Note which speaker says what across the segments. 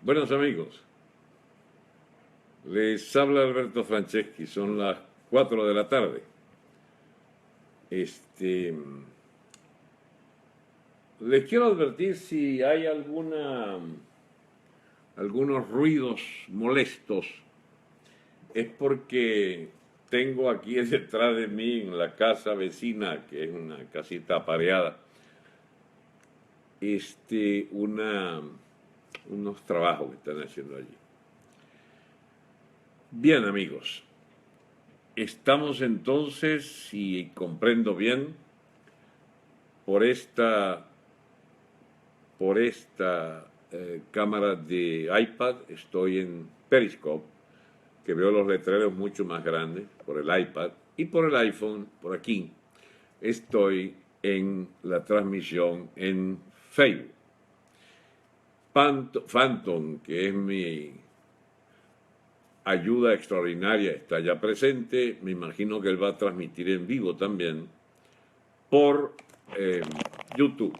Speaker 1: Buenos amigos, les habla Alberto Franceschi, son las 4 de la tarde. Les quiero advertir si hay algunos ruidos molestos, es porque tengo aquí detrás de mí en la casa vecina, que es una casita apareada, unos trabajos que están haciendo allí. Bien, amigos, estamos entonces, si comprendo bien, por esta cámara de iPad, estoy en Periscope, que veo los letreros mucho más grandes por el iPad, y por el iPhone, por aquí, estoy en la transmisión en Facebook. Phantom, que es mi ayuda extraordinaria, está ya presente. Me imagino que él va a transmitir en vivo también por YouTube.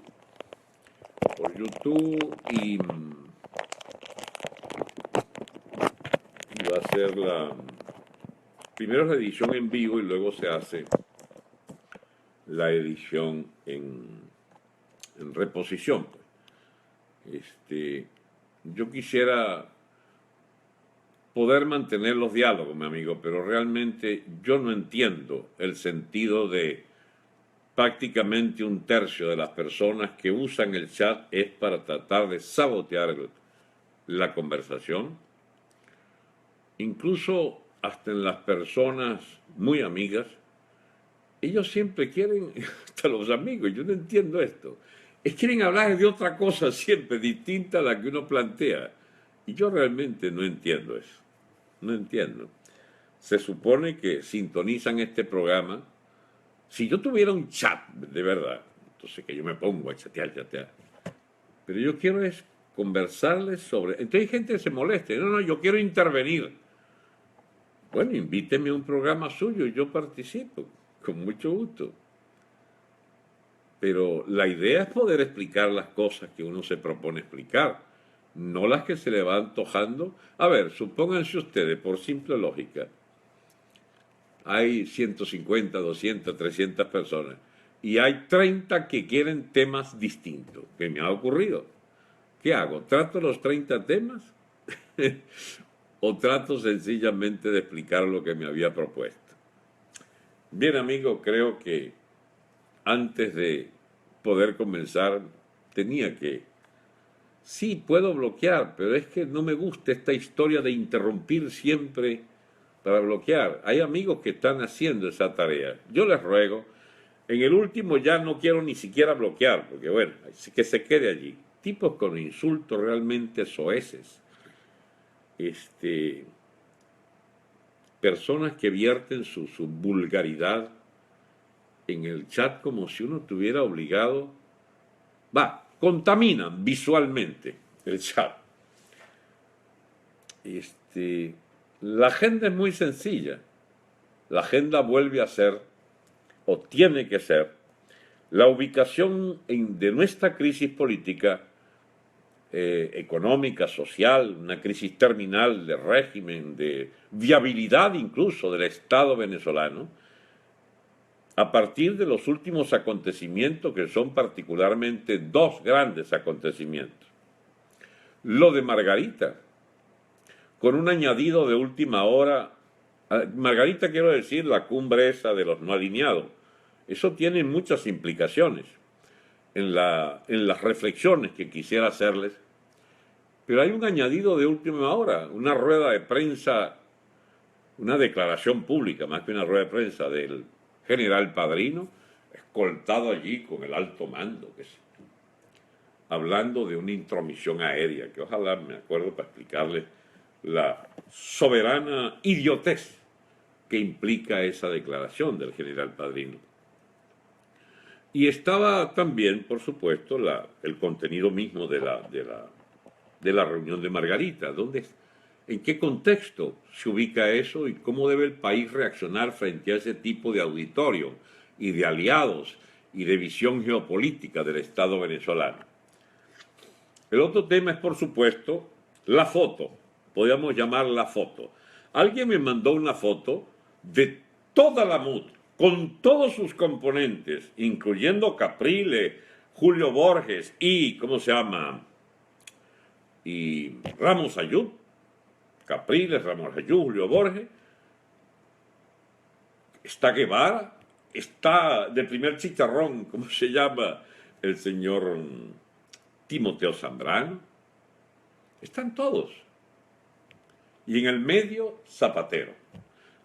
Speaker 1: Por YouTube y va a ser primero la edición en vivo y luego se hace la edición en reposición. Yo quisiera poder mantener los diálogos, mi amigo, pero realmente yo no entiendo el sentido de prácticamente un tercio de las personas que usan el chat es para tratar de sabotear la conversación. Incluso hasta en las personas muy amigas, ellos siempre quieren, hasta los amigos, yo no entiendo esto, quieren hablar de otra cosa siempre distinta a la que uno plantea. Y yo realmente no entiendo eso, no entiendo. Se supone que sintonizan este programa. Si yo tuviera un chat, de verdad, entonces que yo me pongo a chatear. Pero yo quiero es conversarles sobre... Entonces hay gente que se molesta. No, yo quiero intervenir. Bueno, invíteme a un programa suyo y yo participo, con mucho gusto. Pero la idea es poder explicar las cosas que uno se propone explicar, no las que se le va antojando. A ver, supónganse ustedes, por simple lógica, hay 150, 200, 300 personas y hay 30 que quieren temas distintos, que me ha ocurrido. ¿Qué hago? ¿Trato los 30 temas? ¿O trato sencillamente de explicar lo que me había propuesto? Bien, amigo, creo que antes de poder comenzar tenía que... Sí, puedo bloquear, pero es que no me gusta esta historia de interrumpir siempre para bloquear. Hay amigos que están haciendo esa tarea. Yo les ruego, en el último ya no quiero ni siquiera bloquear, porque bueno, que se quede allí. Tipos con insultos realmente soeces. Personas que vierten su vulgaridad en el chat como si uno estuviera obligado. Contaminan visualmente el chat. La agenda es muy sencilla. La agenda vuelve a ser, o tiene que ser, la ubicación de nuestra crisis política, económica, social, una crisis terminal de régimen, de viabilidad incluso del Estado venezolano, a partir de los últimos acontecimientos, que son particularmente dos grandes acontecimientos. Lo de Margarita, con un añadido de última hora. Margarita, quiero decir, la cumbre esa de los no alineados. Eso tiene muchas implicaciones en las reflexiones que quisiera hacerles. Pero hay un añadido de última hora, una rueda de prensa, una declaración pública, más que una rueda de prensa, del general Padrino, escoltado allí con el alto mando, hablando de una intromisión aérea, que ojalá me acuerdo para explicarles la soberana idiotez que implica esa declaración del general Padrino. Y estaba también, por supuesto, el contenido mismo de la reunión de Margarita. ¿En qué contexto se ubica eso y cómo debe el país reaccionar frente a ese tipo de auditorio y de aliados y de visión geopolítica del Estado venezolano? El otro tema es, por supuesto, la foto, podríamos llamar la foto. Alguien me mandó una foto de toda la MUD, con todos sus componentes, incluyendo Caprile, Julio Borges y, ¿cómo se llama? Y Ramos Ayub, Capriles, Ramos Ayub, Julio Borges, está Guevara, está de primer chicharrón, ¿cómo se llama? El señor Timoteo Zambrano, están todos. Y en el medio, Zapatero.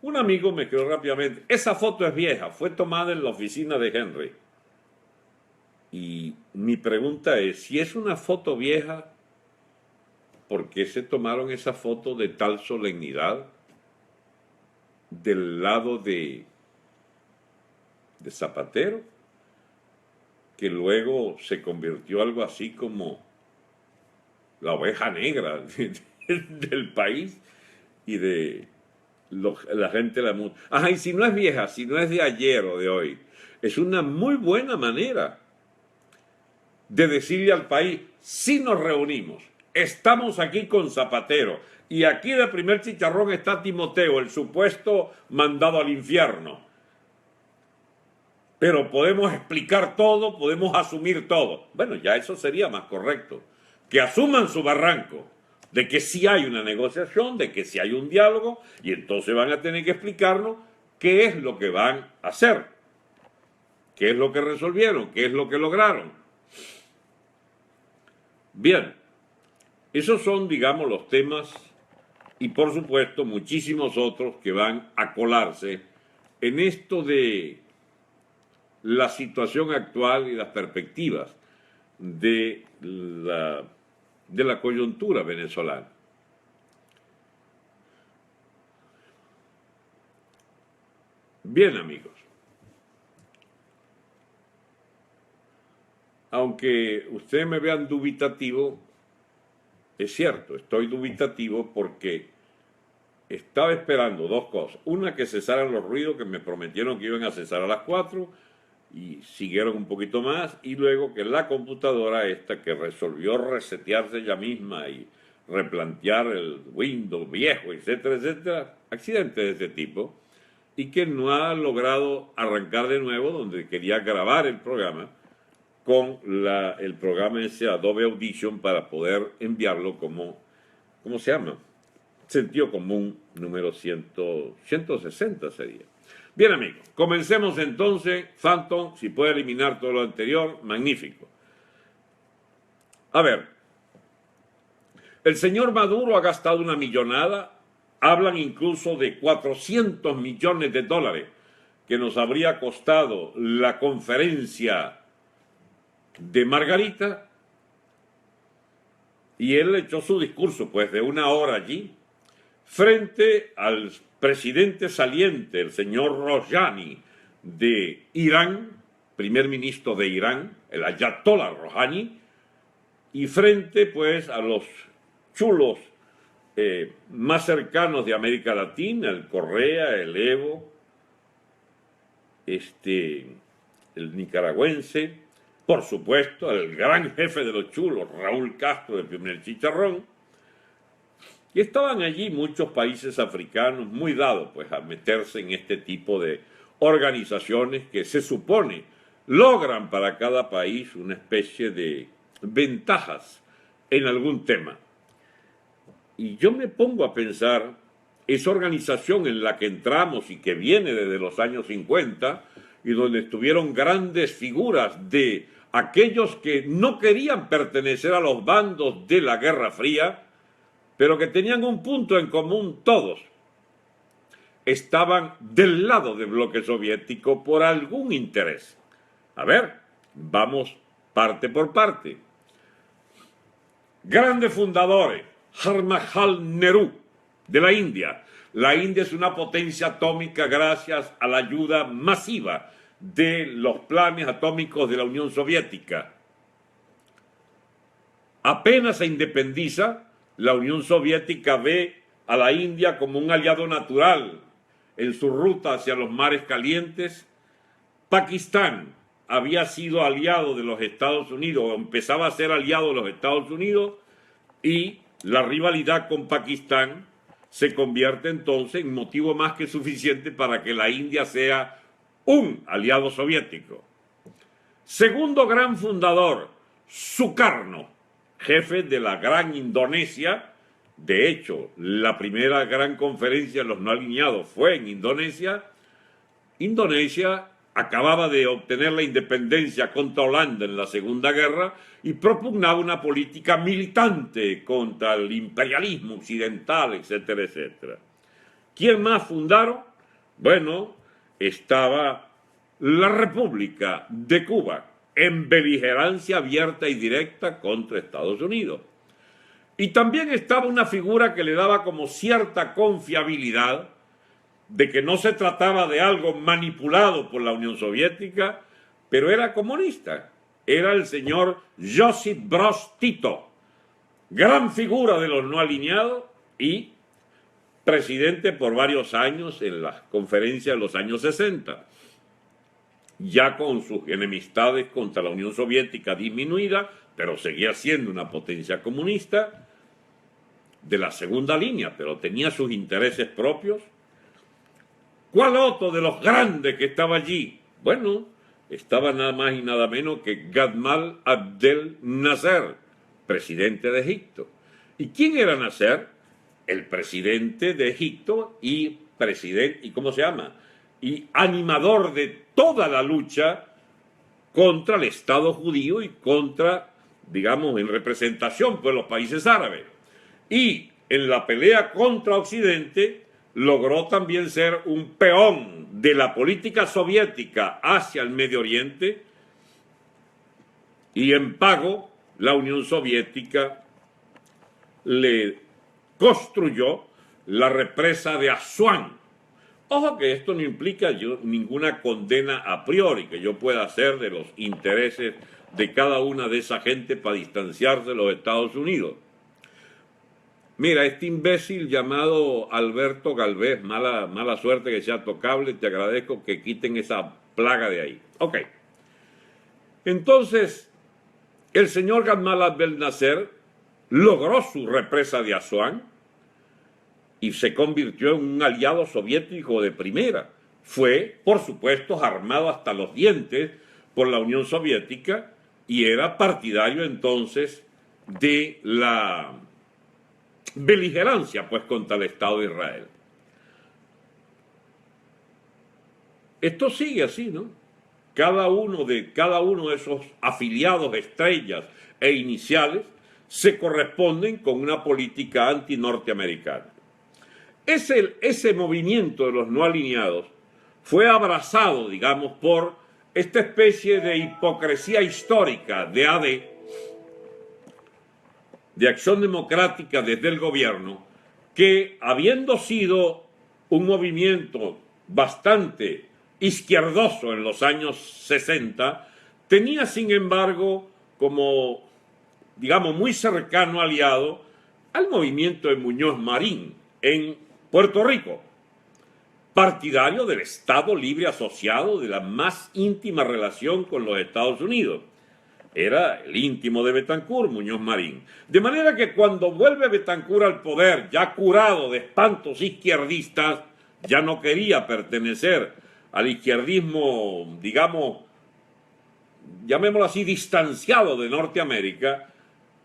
Speaker 1: Un amigo me quedó rápidamente, esa foto es vieja, fue tomada en la oficina de Henry. Y mi pregunta es, si es una foto vieja, ¿por qué se tomaron esa foto de tal solemnidad del lado de Zapatero, que luego se convirtió algo así como la oveja negra del país y de la gente de la música? Ajá, y si no es vieja, si no es de ayer o de hoy, es una muy buena manera de decirle al país, si nos reunimos, estamos aquí con Zapatero, y aquí de primer chicharrón está Timoteo, el supuesto mandado al infierno. Pero podemos explicar todo, podemos asumir todo. Bueno, ya eso sería más correcto. Que asuman su barranco, de que sí hay una negociación, de que sí hay un diálogo, y entonces van a tener que explicarnos qué es lo que van a hacer, qué es lo que resolvieron, qué es lo que lograron. Bien, esos son, digamos, los temas, y por supuesto muchísimos otros que van a colarse en esto de la situación actual y las perspectivas de la coyuntura venezolana. Bien, amigos, aunque ustedes me vean dubitativo, es cierto, estoy dubitativo porque estaba esperando dos cosas. Una, que cesaran los ruidos, que me prometieron que iban a cesar a las 4 y siguieron un poquito más, y luego que la computadora esta, que resolvió resetearse ella misma y replantear el Windows viejo, etcétera, etcétera, accidentes de este tipo, y que no ha logrado arrancar de nuevo donde quería grabar el programa con el programa ese Adobe Audition para poder enviarlo como, ¿cómo se llama? Sentido común número 160 sería. Bien, amigos, comencemos entonces. Phantom, si puede eliminar todo lo anterior, magnífico. A ver, el señor Maduro ha gastado una millonada, hablan incluso de 400 millones de dólares que nos habría costado la conferencia de Margarita, y él echó su discurso pues de 1 hora allí, frente al presidente saliente, el señor Rouhani de Irán, primer ministro de Irán, el Ayatollah Rouhani, y frente pues a los chulos más cercanos de América Latina, el Correa, el Evo, el nicaragüense, por supuesto, el gran jefe de los chulos, Raúl Castro, del primer chicharrón. Y estaban allí muchos países africanos muy dados pues a meterse en este tipo de organizaciones que se supone logran para cada país una especie de ventajas en algún tema. Y yo me pongo a pensar, esa organización en la que entramos y que viene desde los años 50 y donde estuvieron grandes figuras de aquellos que no querían pertenecer a los bandos de la Guerra Fría, pero que tenían un punto en común todos. Estaban del lado del bloque soviético por algún interés. A ver, vamos parte por parte. Grandes fundadores, Jawaharlal Nehru, de la India. La India es una potencia atómica gracias a la ayuda masiva de los planes atómicos de la Unión Soviética. Apenas se independiza, la Unión Soviética ve a la India como un aliado natural en su ruta hacia los mares calientes. Pakistán había sido aliado de los Estados Unidos, o empezaba a ser aliado de los Estados Unidos, y la rivalidad con Pakistán se convierte entonces en motivo más que suficiente para que la India sea un aliado soviético. Segundo gran fundador, Sukarno, jefe de la Gran Indonesia. De hecho, la primera gran conferencia de los no alineados fue en Indonesia. Indonesia acababa de obtener la independencia contra Holanda en la Segunda Guerra y propugnaba una política militante contra el imperialismo occidental, etcétera, etcétera. ¿Quién más fundaron? Bueno, estaba la República de Cuba en beligerancia abierta y directa contra Estados Unidos. Y también estaba una figura que le daba como cierta confiabilidad de que no se trataba de algo manipulado por la Unión Soviética, pero era comunista. Era el señor Josip Broz Tito, gran figura de los no alineados y presidente por varios años en las conferencias de los años 60. Ya con sus enemistades contra la Unión Soviética disminuida, pero seguía siendo una potencia comunista de la segunda línea, pero tenía sus intereses propios. ¿Cuál otro de los grandes que estaba allí? Bueno, estaba nada más y nada menos que Gamal Abdel Nasser, presidente de Egipto. ¿Y quién era Nasser? El presidente de Egipto y ¿cómo se llama? Y animador de toda la lucha contra el Estado judío y contra, digamos, en representación por los países árabes. Y en la pelea contra Occidente logró también ser un peón de la política soviética hacia el Medio Oriente, y en pago la Unión Soviética le construyó la represa de Asuán. Ojo que esto no implica ninguna condena a priori que yo pueda hacer de los intereses de cada una de esa gente para distanciarse de los Estados Unidos. Mira, este imbécil llamado Alberto Galvez, mala suerte que sea tocable, te agradezco que quiten esa plaga de ahí. Ok. Entonces, el señor Gamal Abdel Nasser logró su represa de Asuán y se convirtió en un aliado soviético de primera. Fue, por supuesto, armado hasta los dientes por la Unión Soviética y era partidario entonces de la beligerancia pues contra el Estado de Israel. Esto sigue así, ¿no? Cada uno de esos afiliados estrellas e iniciales se corresponden con una política anti-norteamericana. Ese movimiento de los no alineados fue abrazado, digamos, por esta especie de hipocresía histórica de AD, de Acción Democrática desde el gobierno, que habiendo sido un movimiento bastante izquierdoso en los años 60, tenía sin embargo como, digamos, muy cercano aliado al movimiento de Muñoz Marín en Puerto Rico, partidario del Estado Libre Asociado de la más íntima relación con los Estados Unidos. Era el íntimo de Betancourt, Muñoz Marín. De manera que cuando vuelve Betancourt al poder, ya curado de espantos izquierdistas, ya no quería pertenecer al izquierdismo, digamos, llamémoslo así, distanciado de Norteamérica.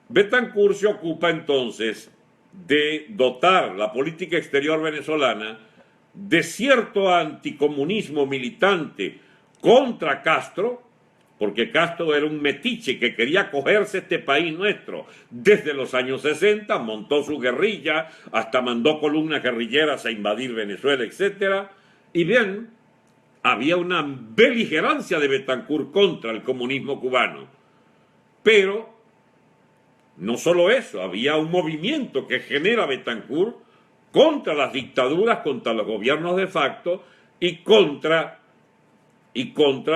Speaker 1: Betancourt se ocupa entonces de dotar la política exterior venezolana de cierto anticomunismo militante contra Castro, porque Castro era un metiche que quería cogerse este país nuestro desde los años 60, montó su guerrilla, hasta mandó columnas guerrilleras a invadir Venezuela, etc. Y bien, había una beligerancia de Betancourt contra el comunismo cubano. Pero no solo eso, había un movimiento que genera Betancourt contra las dictaduras, contra los gobiernos de facto y contra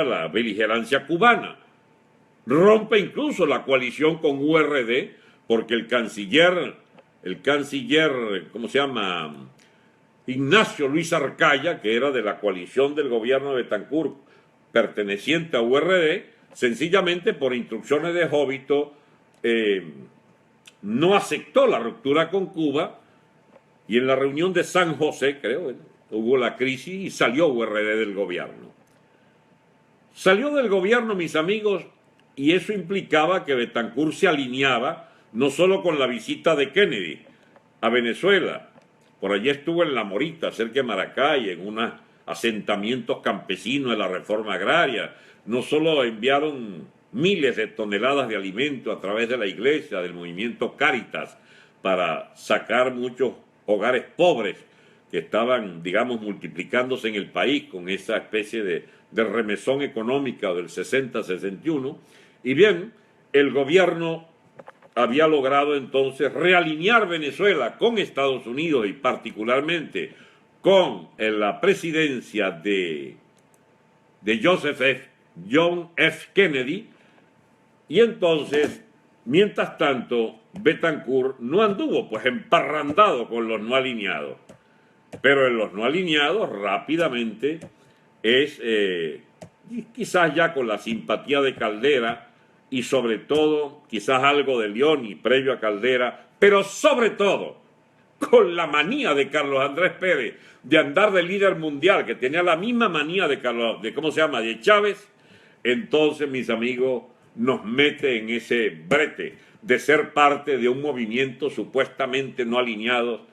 Speaker 1: la beligerancia cubana. Rompe incluso la coalición con URD, porque el canciller, ¿cómo se llama? Ignacio Luis Arcaya, que era de la coalición del gobierno de Betancourt, perteneciente a URD, sencillamente por instrucciones de Jóbito, no aceptó la ruptura con Cuba y en la reunión de San José, creo, hubo la crisis y salió URD del gobierno. Salió del gobierno, mis amigos, y eso implicaba que Betancourt se alineaba no solo con la visita de Kennedy a Venezuela, por allí estuvo en La Morita, cerca de Maracay, en unos asentamientos campesinos de la reforma agraria. No solo enviaron miles de toneladas de alimento a través de la iglesia, del movimiento Cáritas, para sacar muchos hogares pobres que estaban, digamos, multiplicándose en el país con esa especie de remesón económica del 60-61. Y bien, el gobierno había logrado entonces realinear Venezuela con Estados Unidos y particularmente con la presidencia de John F. Kennedy, y entonces, mientras tanto, Betancourt no anduvo pues emparrandado con los no alineados, pero en los no alineados rápidamente es, quizás ya con la simpatía de Caldera, y sobre todo, quizás algo de Leoni previo a Caldera, pero sobre todo, con la manía de Carlos Andrés Pérez de andar de líder mundial, que tenía la misma manía de de Chávez, entonces, mis amigos, nos mete en ese brete de ser parte de un movimiento supuestamente no alineado.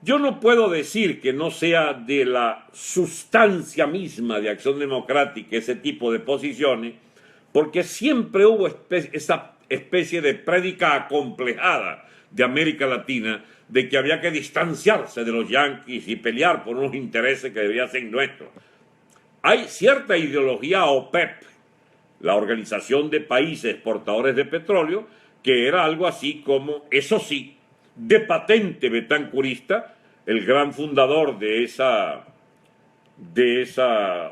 Speaker 1: Yo no puedo decir que no sea de la sustancia misma de Acción Democrática ese tipo de posiciones, porque siempre hubo esa especie de prédica acomplejada de América Latina de que había que distanciarse de los yanquis y pelear por unos intereses que debían ser nuestros. Hay cierta ideología OPEP, la Organización de Países Exportadores de Petróleo, que era algo así como, eso sí, de patente betancurista, el gran fundador de esa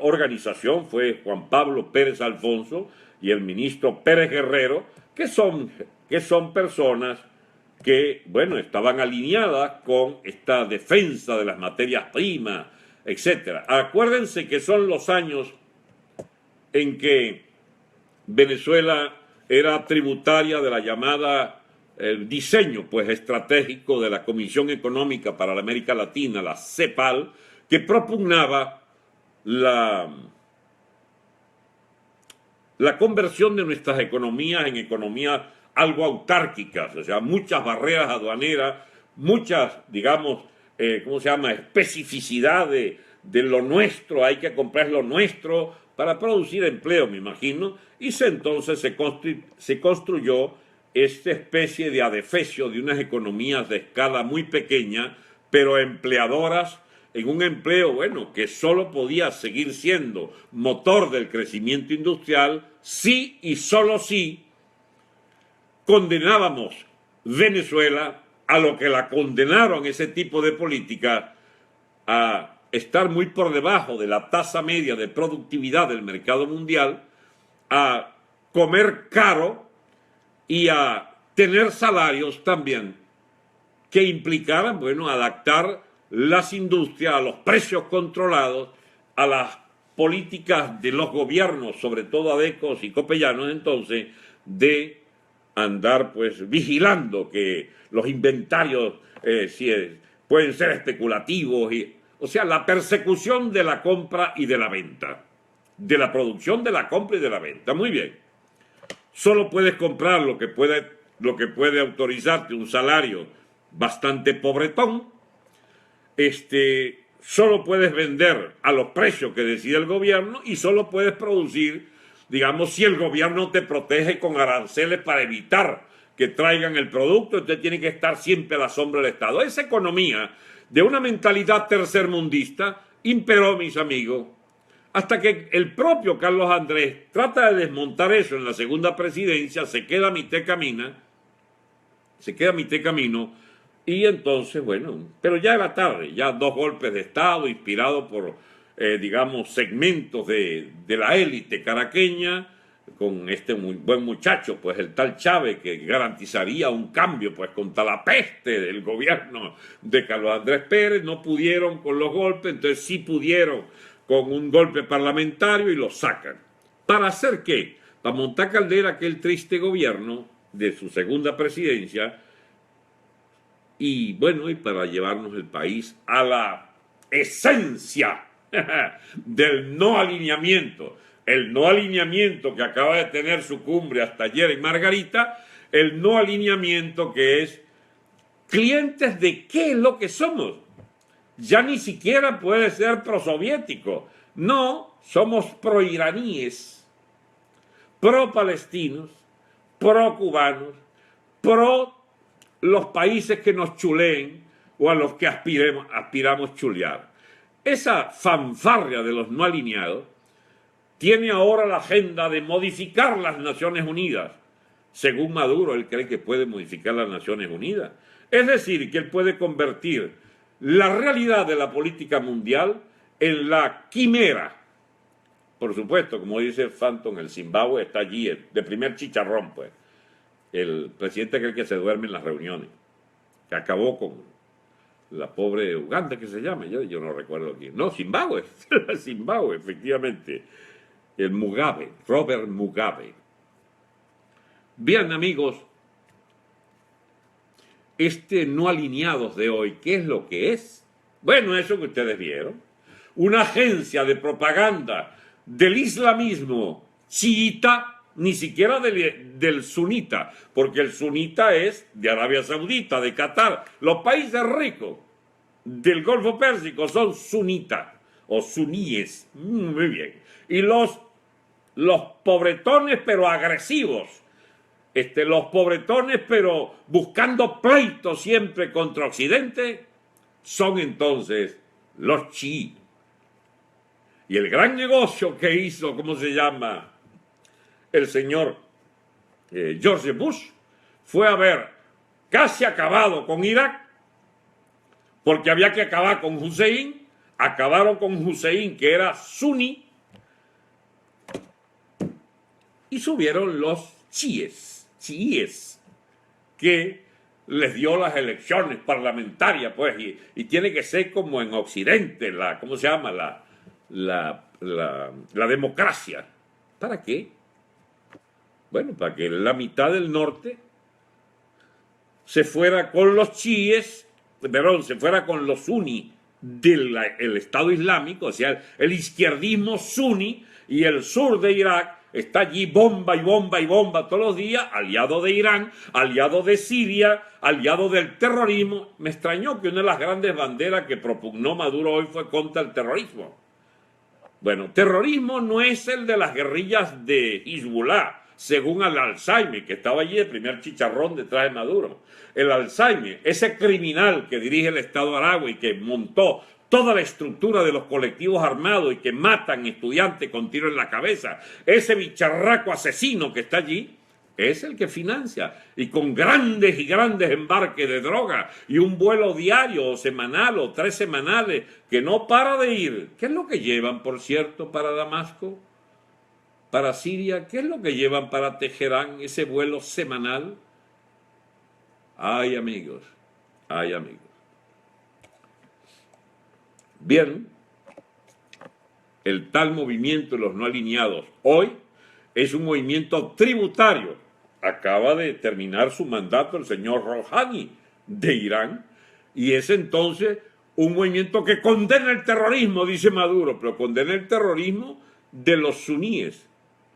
Speaker 1: organización fue Juan Pablo Pérez Alfonso y el ministro Pérez Guerrero, que son personas que, bueno, estaban alineadas con esta defensa de las materias primas, etc. Acuérdense que son los años en que Venezuela era tributaria de la llamada diseño pues estratégico de la Comisión Económica para la América Latina, la CEPAL, que propugnaba la conversión de nuestras economías en economías algo autárquicas, o sea, muchas barreras aduaneras, muchas, digamos, especificidad de lo nuestro, hay que comprar lo nuestro para producir empleo, me imagino, y entonces se construyó esta especie de adefesio de unas economías de escala muy pequeña, pero empleadoras, en un empleo, bueno, que solo podía seguir siendo motor del crecimiento industrial si y solo si condenábamos Venezuela a lo que la condenaron ese tipo de política, a estar muy por debajo de la tasa media de productividad del mercado mundial, a comer caro y a tener salarios también que implicaran, bueno, adaptar las industrias a los precios controlados, a las políticas de los gobiernos, sobre todo adecos y copellanos entonces, de andar pues vigilando que los inventarios pueden ser especulativos, o sea, la persecución de la compra y de la venta, de la producción, de la compra y de la venta. Muy bien. Solo puedes comprar lo que puede autorizarte un salario bastante pobretón. Solo puedes vender a los precios que decide el gobierno y solo puedes producir, digamos, si el gobierno te protege con aranceles para evitar que traigan el producto, entonces tiene que estar siempre a la sombra del Estado. Esa economía de una mentalidad tercermundista imperó, mis amigos, hasta que el propio Carlos Andrés trata de desmontar eso en la segunda presidencia, se queda a mitad camino, y entonces, bueno, pero ya era tarde, ya 2 golpes de Estado inspirados por, digamos, segmentos de la élite caraqueña, con este muy buen muchacho, pues el tal Chávez, que garantizaría un cambio, pues contra la peste del gobierno de Carlos Andrés Pérez. No pudieron con los golpes, entonces sí pudieron con un golpe parlamentario y lo sacan. ¿Para hacer qué? Para montar Caldera aquel triste gobierno, de su segunda presidencia, y bueno, y para llevarnos el país a la esencia del no alineamiento, el no alineamiento que acaba de tener su cumbre hasta ayer en Margarita, el no alineamiento que es clientes de qué es lo que somos. Ya ni siquiera puede ser prosoviético, no, somos proiraníes, pro-palestinos, pro-cubanos, pro los países que nos chuleen o a los que aspiramos chulear. Esa fanfarria de los no alineados tiene ahora la agenda de modificar las Naciones Unidas. Según Maduro, él cree que puede modificar las Naciones Unidas. Es decir, que él puede convertir la realidad de la política mundial en la quimera. Por supuesto, como dice Phantom, el Zimbabue está allí, de primer chicharrón, pues. El presidente cree que se duerme en las reuniones, que acabó con la pobre Uganda, que se llama, yo no recuerdo quién. No, Zimbabue, Zimbabue, efectivamente. El Mugabe, Robert Mugabe. Bien, amigos, este no alineados de hoy, ¿qué es lo que es? Bueno, eso que ustedes vieron. Una agencia de propaganda del islamismo chiita, ni siquiera del sunita, porque el sunita es de Arabia Saudita, de Qatar. Los países ricos del Golfo Pérsico son sunitas o suníes. Muy bien. Y los pobretones pero agresivos, los pobretones pero buscando pleitos siempre contra Occidente, son entonces los chiíes. Y el gran negocio que hizo, ¿cómo se llama?, el señor George Bush, fue haber casi acabado con Irak, porque había que acabar con Hussein. Acabaron con Hussein, que era suní, y subieron los chiíes, que les dio las elecciones parlamentarias, pues, y tiene que ser como en Occidente, ¿cómo se llama? La democracia. ¿Para qué? Bueno, para que la mitad del norte se fuera con los chiíes, se fuera con los suní del Estado Islámico, o sea, el izquierdismo suní, y el sur de Irak está allí bomba y bomba y bomba todos los días, aliado de Irán, aliado de Siria, aliado del terrorismo. Me extrañó que una de las grandes banderas que propugnó Maduro hoy fue contra el terrorismo. Bueno, terrorismo no es el de las guerrillas de Hezbollah, según el Alzheimer, que estaba allí el primer chicharrón detrás de Maduro. El Alzheimer, ese criminal que dirige el Estado Aragua y que montó toda la estructura de los colectivos armados y que matan estudiantes con tiro en la cabeza, ese bicharraco asesino que está allí, es el que financia, y con grandes y grandes embarques de droga y un vuelo diario o semanal o 3 semanales que no para de ir. ¿Qué es lo que llevan, por cierto, para Damasco? Para Siria, ¿qué es lo que llevan para Teherán, ese vuelo semanal? Ay, amigos, ay, amigos. Bien, el tal movimiento de los no alineados hoy es un movimiento tributario. Acaba de terminar su mandato el señor Rouhani de Irán, y es entonces un movimiento que condena el terrorismo, dice Maduro, pero condena el terrorismo de los suníes.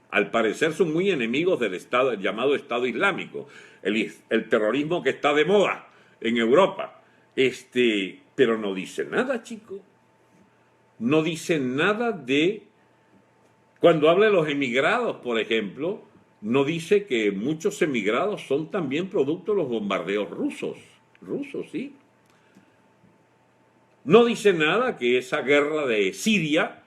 Speaker 1: Al parecer son muy enemigos del Estado, el llamado Estado Islámico, el terrorismo que está de moda en Europa. Pero no dice nada, chicos. No dice nada de... Cuando habla de los emigrados, por ejemplo, no dice que muchos emigrados son también producto de los bombardeos rusos. Rusos, sí. No dice nada que esa guerra de Siria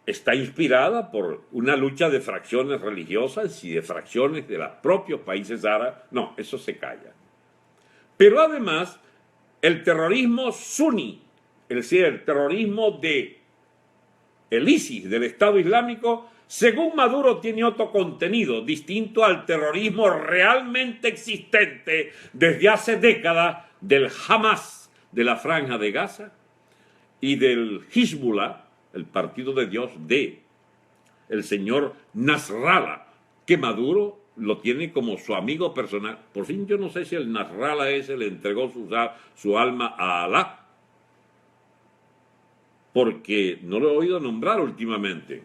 Speaker 1: está inspirada por una lucha de fracciones religiosas y de fracciones de los propios países árabes. No, eso se calla. Pero además, el terrorismo suní, es decir, el terrorismo de el ISIS, del Estado Islámico, según Maduro, tiene otro contenido distinto al terrorismo realmente existente desde hace décadas del Hamas de la Franja de Gaza y del Hezbollah, el Partido de Dios de el señor Nasrallah, que Maduro lo tiene como su amigo personal. Por fin yo no sé si el Nasrallah ese le entregó su alma a Alá, porque no lo he oído nombrar últimamente.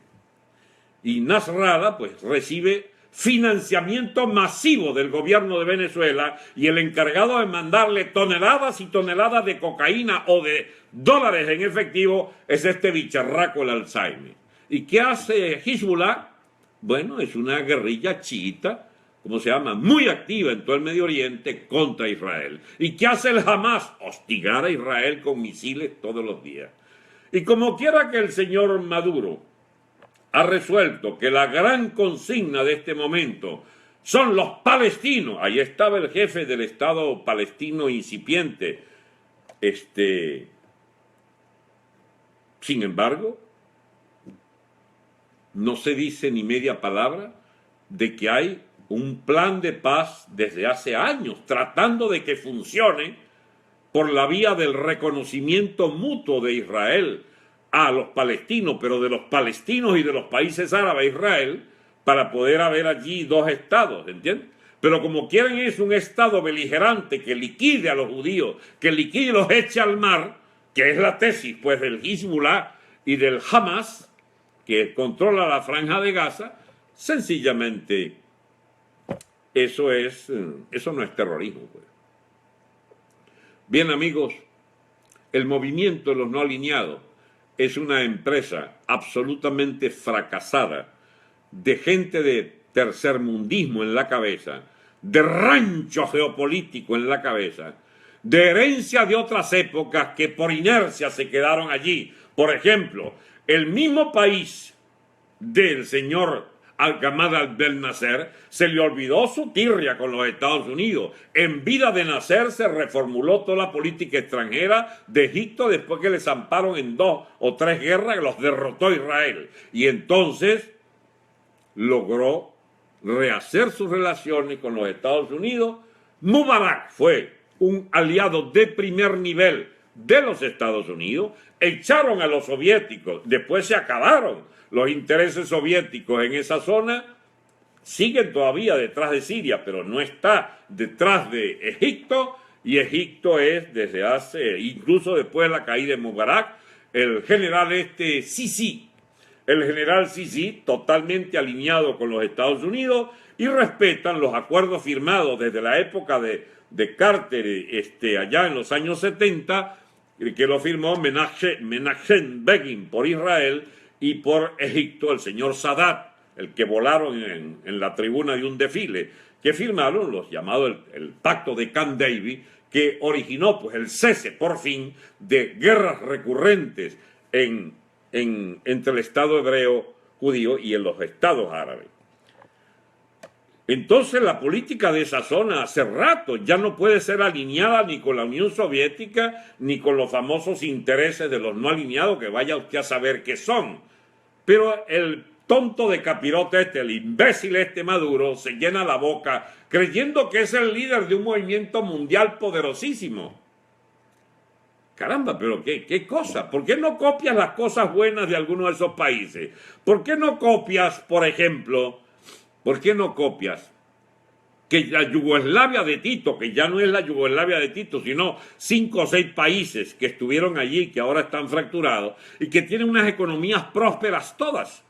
Speaker 1: Y Nasrallah pues recibe financiamiento masivo del gobierno de Venezuela, y el encargado de mandarle toneladas y toneladas de cocaína o de dólares en efectivo es este bicharraco, el Alzheimer. ¿Y qué hace Hezbollah? Bueno, es una guerrilla chiita, como se llama, muy activa en todo el Medio Oriente contra Israel. ¿Y qué hace el Hamas? Hostigar a Israel con misiles todos los días. Y como quiera que el señor Maduro ha resuelto que la gran consigna de este momento son los palestinos, ahí estaba el jefe del Estado palestino incipiente, sin embargo, no se dice ni media palabra de que hay un plan de paz desde hace años, tratando de que funcione por la vía del reconocimiento mutuo de Israel a los palestinos, pero de los palestinos y de los países árabes a Israel, para poder haber allí dos estados, ¿entiendes? Pero como quieren es un estado beligerante que liquide a los judíos, que liquide y los eche al mar, que es la tesis pues del Hezbollah y del Hamas, que controla la franja de Gaza, sencillamente eso no es terrorismo, pues. Bien, amigos, el movimiento de los no alineados es una empresa absolutamente fracasada, de gente de tercermundismo en la cabeza, de rancho geopolítico en la cabeza, de herencia de otras épocas que por inercia se quedaron allí. Por ejemplo, el mismo país del señor Gamal Abdel Nasser se le olvidó su tirria con los Estados Unidos. En vida de Nasser se reformuló toda la política extranjera de Egipto después que le zamparon en 2 o 3 guerras, los derrotó Israel. Y entonces logró rehacer sus relaciones con los Estados Unidos. Mubarak fue un aliado de primer nivel de los Estados Unidos. Echaron a los soviéticos, después se acabaron los intereses soviéticos en esa zona, siguen todavía detrás de Siria, pero no está detrás de Egipto, y Egipto es desde hace, incluso después de la caída de Mubarak, el general Sisi, totalmente alineado con los Estados Unidos, y respetan los acuerdos firmados desde la época de Carter, allá en los años 70, que lo firmó Menachem Begin por Israel, y por Egipto el señor Sadat, el que volaron en la tribuna de un desfile, que firmaron los llamados el pacto de Camp David, que originó pues el cese por fin de guerras recurrentes entre el Estado hebreo judío y en los estados árabes. Entonces la política de esa zona hace rato ya no puede ser alineada ni con la Unión Soviética ni con los famosos intereses de los no alineados, que vaya usted a saber qué son. Pero el tonto de capirote el imbécil Maduro, se llena la boca creyendo que es el líder de un movimiento mundial poderosísimo. Caramba, pero ¿qué cosa? ¿Por qué no copias las cosas buenas de algunos de esos países? ¿Por qué no copias, por ejemplo, que la Yugoslavia de Tito, que ya no es la Yugoslavia de Tito, sino 5 o 6 países que estuvieron allí, que ahora están fracturados, y que tienen unas economías prósperas todas?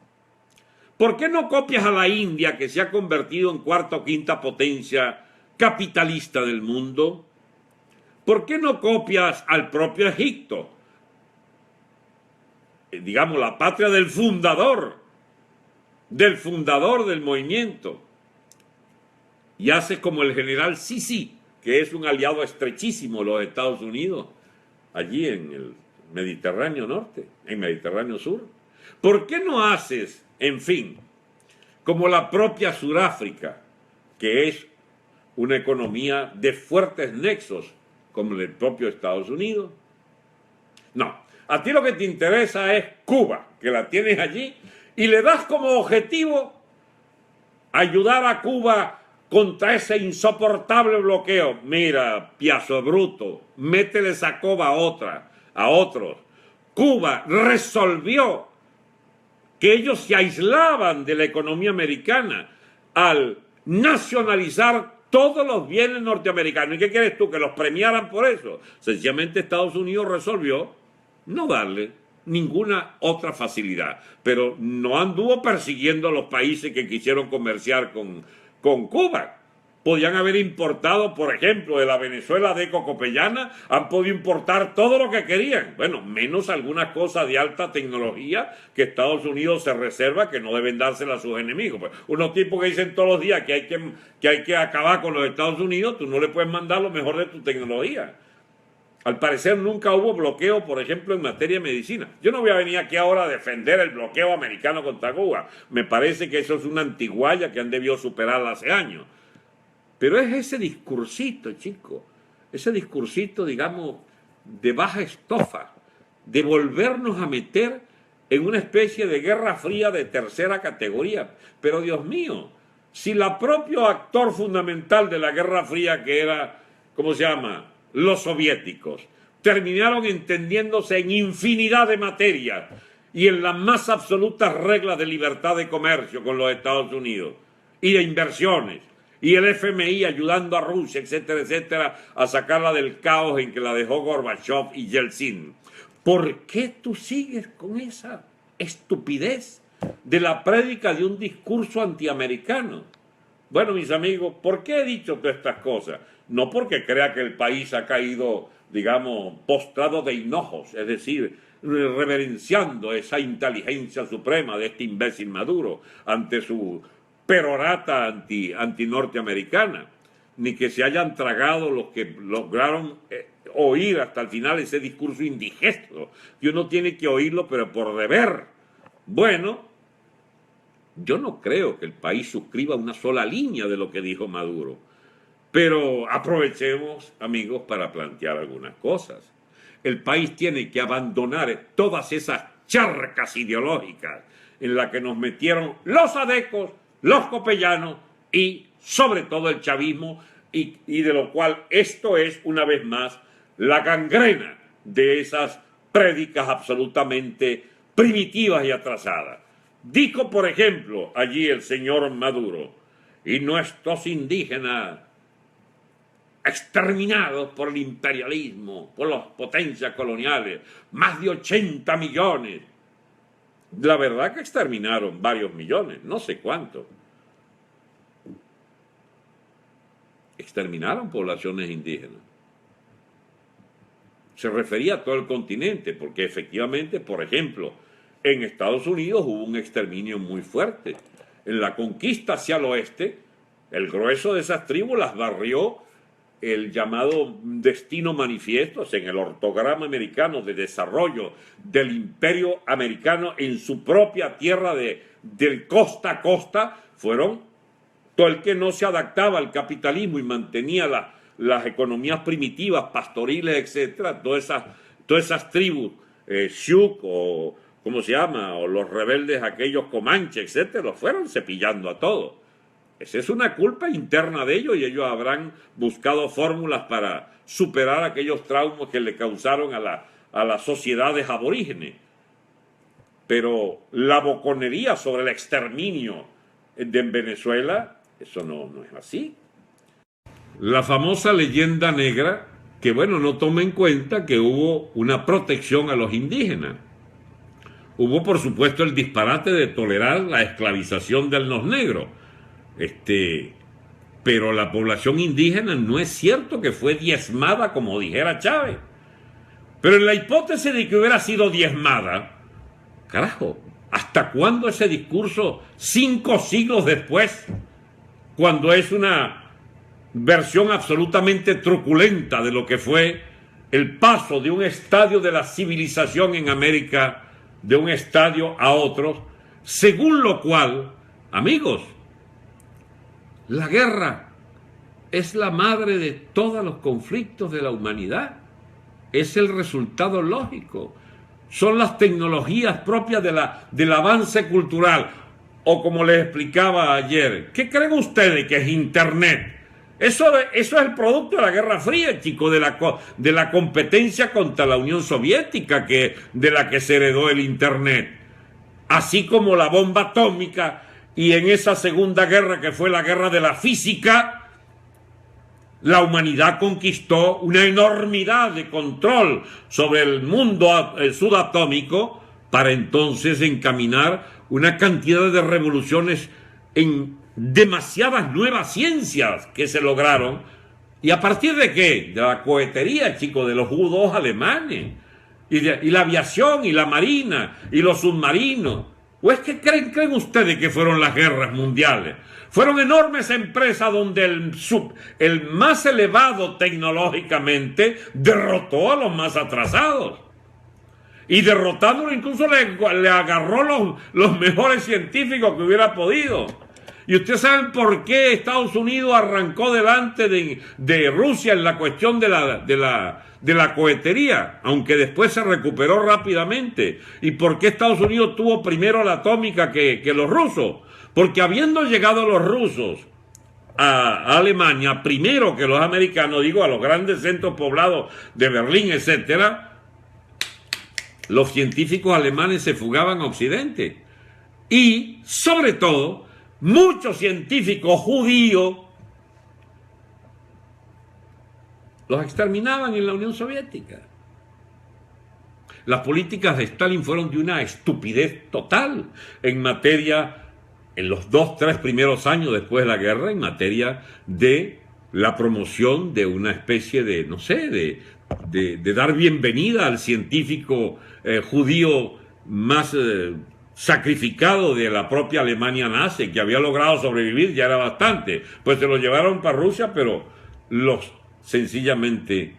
Speaker 1: ¿Por qué no copias a la India, que se ha convertido en 4ª o 5ª potencia capitalista del mundo? ¿Por qué no copias al propio Egipto? Digamos, la patria del fundador del movimiento. Y haces como el general Sisi, que es un aliado estrechísimo de los Estados Unidos, allí en el Mediterráneo Norte, en Mediterráneo Sur. ¿Por qué no haces, en fin, como la propia Sudáfrica, que es una economía de fuertes nexos, como el propio Estados Unidos? No, a ti lo que te interesa es Cuba, que la tienes allí, y le das como objetivo ayudar a Cuba contra ese insoportable bloqueo. Mira, piazo bruto, métele esa coba a otros. Cuba resolvió que ellos se aislaban de la economía americana al nacionalizar todos los bienes norteamericanos. ¿Y qué quieres tú? ¿Que los premiaran por eso? Sencillamente Estados Unidos resolvió no darle ninguna otra facilidad, pero no anduvo persiguiendo a los países que quisieron comerciar con Cuba. Podían haber importado, por ejemplo, de la Venezuela de Cocopellana, han podido importar todo lo que querían. Bueno, menos algunas cosas de alta tecnología que Estados Unidos se reserva, que no deben dárselas a sus enemigos. Pues, unos tipos que dicen todos los días que hay que acabar con los Estados Unidos, tú no le puedes mandar lo mejor de tu tecnología. Al parecer nunca hubo bloqueo, por ejemplo, en materia de medicina. Yo no voy a venir aquí ahora a defender el bloqueo americano contra Cuba. Me parece que eso es una antigualla que han debido superar hace años. Pero es ese discursito, chico, ese discursito, digamos, de baja estofa, de volvernos a meter en una especie de guerra fría de tercera categoría. Pero Dios mío, si la propio actor fundamental de la guerra fría, que era, ¿cómo se llama?, los soviéticos, terminaron entendiéndose en infinidad de materias y en las más absolutas reglas de libertad de comercio con los Estados Unidos y de inversiones, y el FMI ayudando a Rusia, etcétera, etcétera, a sacarla del caos en que la dejó Gorbachev y Yeltsin. ¿Por qué tú sigues con esa estupidez de la prédica de un discurso antiamericano? Bueno, mis amigos, ¿por qué he dicho todas estas cosas? No porque crea que el país ha caído, digamos, postrado de hinojos, es decir, reverenciando esa inteligencia suprema de este imbécil Maduro ante su perorata anti-norteamericana, ni que se hayan tragado los que lograron oír hasta el final ese discurso indigesto, que uno tiene que oírlo, pero por deber. Bueno, yo no creo que el país suscriba una sola línea de lo que dijo Maduro, pero aprovechemos, amigos, para plantear algunas cosas. El país tiene que abandonar todas esas charcas ideológicas en las que nos metieron los adecos, los copellanos y sobre todo el chavismo, y de lo cual esto es una vez más la gangrena de esas prédicas absolutamente primitivas y atrasadas. Dijo, por ejemplo, allí el señor Maduro, y nuestros indígenas exterminados por el imperialismo, por las potencias coloniales, más de 80 millones. La verdad que exterminaron varios millones, no sé cuántos. Exterminaron poblaciones indígenas. Se refería a todo el continente, porque efectivamente, por ejemplo, en Estados Unidos hubo un exterminio muy fuerte. En la conquista hacia el oeste, el grueso de esas tribus las barrió el llamado destino manifiesto, en el ortograma americano de desarrollo del imperio americano en su propia tierra de costa a costa, fueron todo el que no se adaptaba al capitalismo y mantenía las economías primitivas, pastoriles, etcétera, todas esas tribus, Sioux o ¿cómo se llama?, o los rebeldes aquellos comanches, etcétera, los fueron cepillando a todos. Esa es una culpa interna de ellos y ellos habrán buscado fórmulas para superar aquellos traumas que le causaron a las sociedades aborígenes. Pero la boconería sobre el exterminio en Venezuela, eso no es así. La famosa leyenda negra, que bueno, no toma en cuenta que hubo una protección a los indígenas. Hubo, por supuesto, el disparate de tolerar la esclavización de los negros. Pero la población indígena no es cierto que fue diezmada, como dijera Chávez. Pero en la hipótesis de que hubiera sido diezmada, carajo, ¿hasta cuándo ese discurso 5 siglos después? Cuando es una versión absolutamente truculenta de lo que fue el paso de un estadio de la civilización en América, de un estadio a otro, según lo cual, amigos, la guerra es la madre de todos los conflictos de la humanidad. Es el resultado lógico. Son las tecnologías propias del avance cultural. O como les explicaba ayer, ¿qué creen ustedes que es Internet? Eso es el producto de la Guerra Fría, chicos, de la competencia contra la Unión Soviética, de la que se heredó el Internet. Así como la bomba atómica
Speaker 2: y en esa segunda guerra, que fue la guerra de la física, la humanidad conquistó una enormidad de control sobre el mundo subatómico para entonces encaminar una cantidad de revoluciones en demasiadas nuevas ciencias que se lograron. ¿Y a partir de qué? De la cohetería, chicos, de los U-2 alemanes, y la aviación, y la marina, y los submarinos. ¿O es que creen ustedes que fueron las guerras mundiales? Fueron enormes empresas donde el más elevado tecnológicamente derrotó a los más atrasados. Y derrotándolo incluso le agarró los mejores científicos que hubiera podido. Y ustedes saben por qué Estados Unidos arrancó delante de Rusia en la cuestión de la cohetería, aunque después se recuperó rápidamente. ¿Y por qué Estados Unidos tuvo primero la atómica que los rusos? Porque habiendo llegado los rusos a Alemania, primero que los americanos, digo, a los grandes centros poblados de Berlín, etcétera, los científicos alemanes se fugaban a Occidente. Y, sobre todo, muchos científicos judíos los exterminaban en la Unión Soviética. Las políticas de Stalin fueron de una estupidez total en materia, en los 2-3 primeros años después de la guerra, en materia de la promoción de una especie de, no sé, de dar bienvenida al científico judío más sacrificado de la propia Alemania nazi, que había logrado sobrevivir, ya era bastante. Pues se lo llevaron para Rusia, pero sencillamente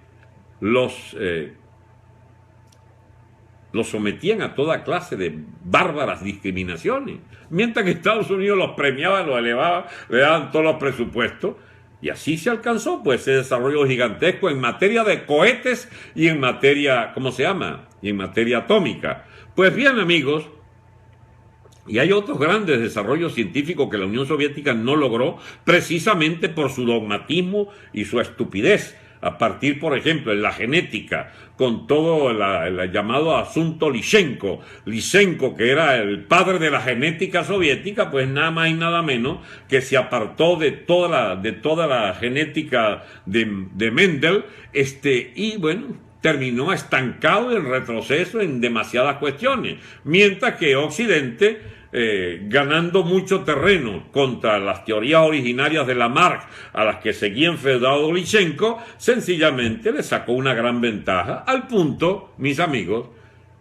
Speaker 2: los sometían a toda clase de bárbaras discriminaciones, mientras que Estados Unidos los premiaba, los elevaba, le daban todos los presupuestos, y así se alcanzó pues ese desarrollo gigantesco en materia de cohetes y en materia, ¿cómo se llama? Y en materia atómica. Pues bien, amigos, y hay otros grandes desarrollos científicos que la Unión Soviética no logró precisamente por su dogmatismo y su estupidez. A partir, por ejemplo, en la genética, con todo el llamado asunto Lysenko. Lysenko, que era el padre de la genética soviética, pues nada más y nada menos que se apartó de toda la genética de Mendel, y bueno, terminó estancado en retroceso en demasiadas cuestiones, mientras que Occidente, ganando mucho terreno contra las teorías originarias de Lamarck a las que seguía enfeudado Lysenko, sencillamente le sacó una gran ventaja, al punto, mis amigos,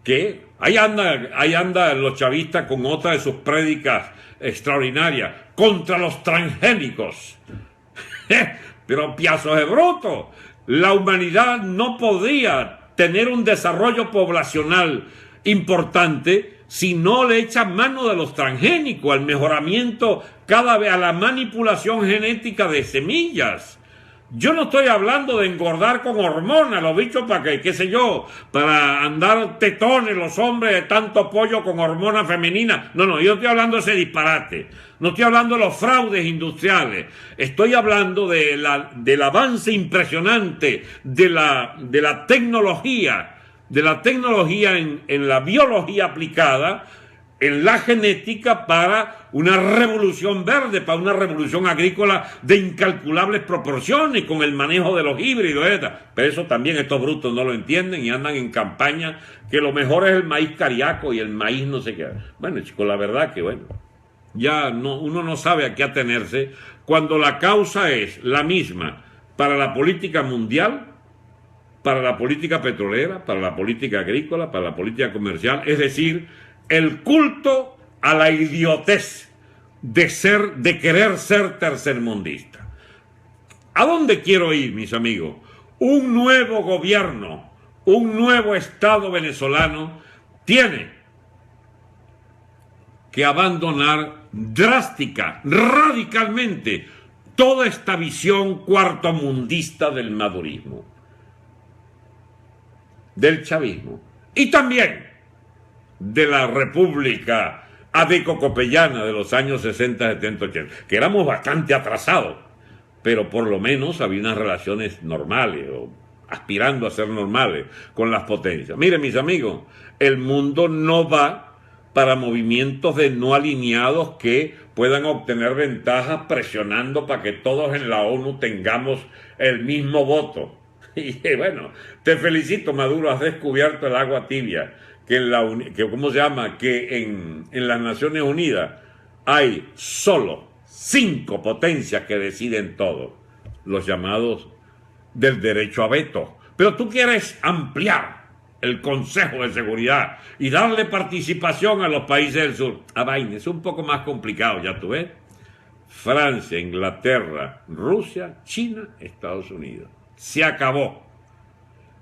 Speaker 2: que ahí anda los chavistas con otra de sus prédicas extraordinarias contra los transgénicos. Pero piazos de bruto, la humanidad no podría tener un desarrollo poblacional importante si no le echan mano de los transgénicos, al mejoramiento cada vez, a la manipulación genética de semillas. Yo no estoy hablando de engordar con hormonas, los bichos para que, qué sé yo, para andar tetones los hombres de tanto pollo con hormonas femeninas. No, yo estoy hablando de ese disparate. No estoy hablando de los fraudes industriales. Estoy hablando del avance impresionante de la tecnología, en la biología aplicada, en la genética, para una revolución verde, para una revolución agrícola de incalculables proporciones, con el manejo de los híbridos, etc. Pero eso también estos brutos no lo entienden y andan en campaña que lo mejor es el maíz cariaco y el maíz no sé qué. Bueno, chicos, la verdad que bueno, ya uno no sabe a qué atenerse cuando la causa es la misma para la política mundial, para la política petrolera, para la política agrícola, para la política comercial, es decir, el culto a la idiotez de querer ser tercermundista. ¿A dónde quiero ir, mis amigos? Un nuevo gobierno, un nuevo Estado venezolano tiene que abandonar radicalmente, toda esta visión cuartomundista del madurismo, del chavismo y también de la república adeco-copellana de los años 60, 70, 80, que éramos bastante atrasados, pero por lo menos había unas relaciones normales o aspirando a ser normales con las potencias. Miren, mis amigos, el mundo no va para movimientos de no alineados que puedan obtener ventajas presionando para que todos en la ONU tengamos el mismo voto. Y bueno, te felicito, Maduro, has descubierto el agua tibia, que ¿cómo se llama? Que en las Naciones Unidas hay solo 5 potencias que deciden todo, los llamados del derecho a veto. Pero tú quieres ampliar el Consejo de Seguridad y darle participación a los países del sur. Vaina, es un poco más complicado, ya tú ves. Francia, Inglaterra, Rusia, China, Estados Unidos. Se acabó.